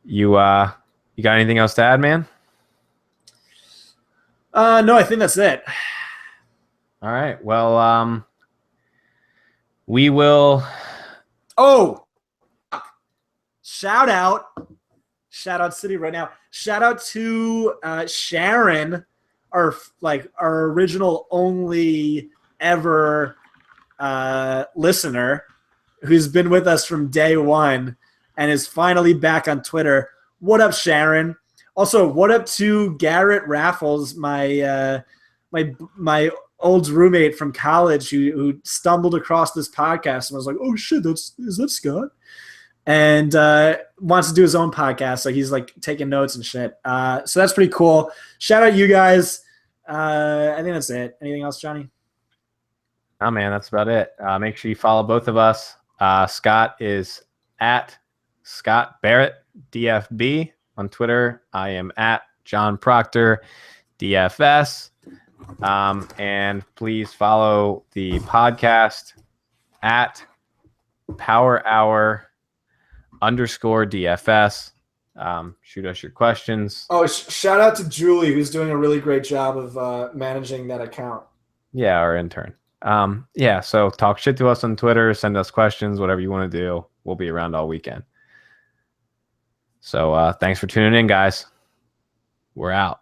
You got anything else to add, man? No, I think that's it. All right. Well, we will. Oh, shout out city right now. Shout out to Sharon, our original only ever listener, who's been with us from day one and is finally back on Twitter. What up, Sharon? Also, what up to Garrett Raffles, my old roommate from college who stumbled across this podcast and was like, "Oh shit, is that Scott?" And wants to do his own podcast, so he's like taking notes and shit. So that's pretty cool. Shout out you guys. I think that's it. Anything else, Johnny? Oh man, that's about it. Make sure you follow both of us. Scott is at Scott Barrett DFB on Twitter. I am at John Proctor DFS. And please follow the podcast at Power Hour _DFS. Shoot us your questions. Oh, shout out to Julie, who's doing a really great job of managing that account. Yeah, our intern. So talk shit to us on Twitter, send us questions, whatever you want to do. We'll be around all weekend. So thanks for tuning in, guys. We're out.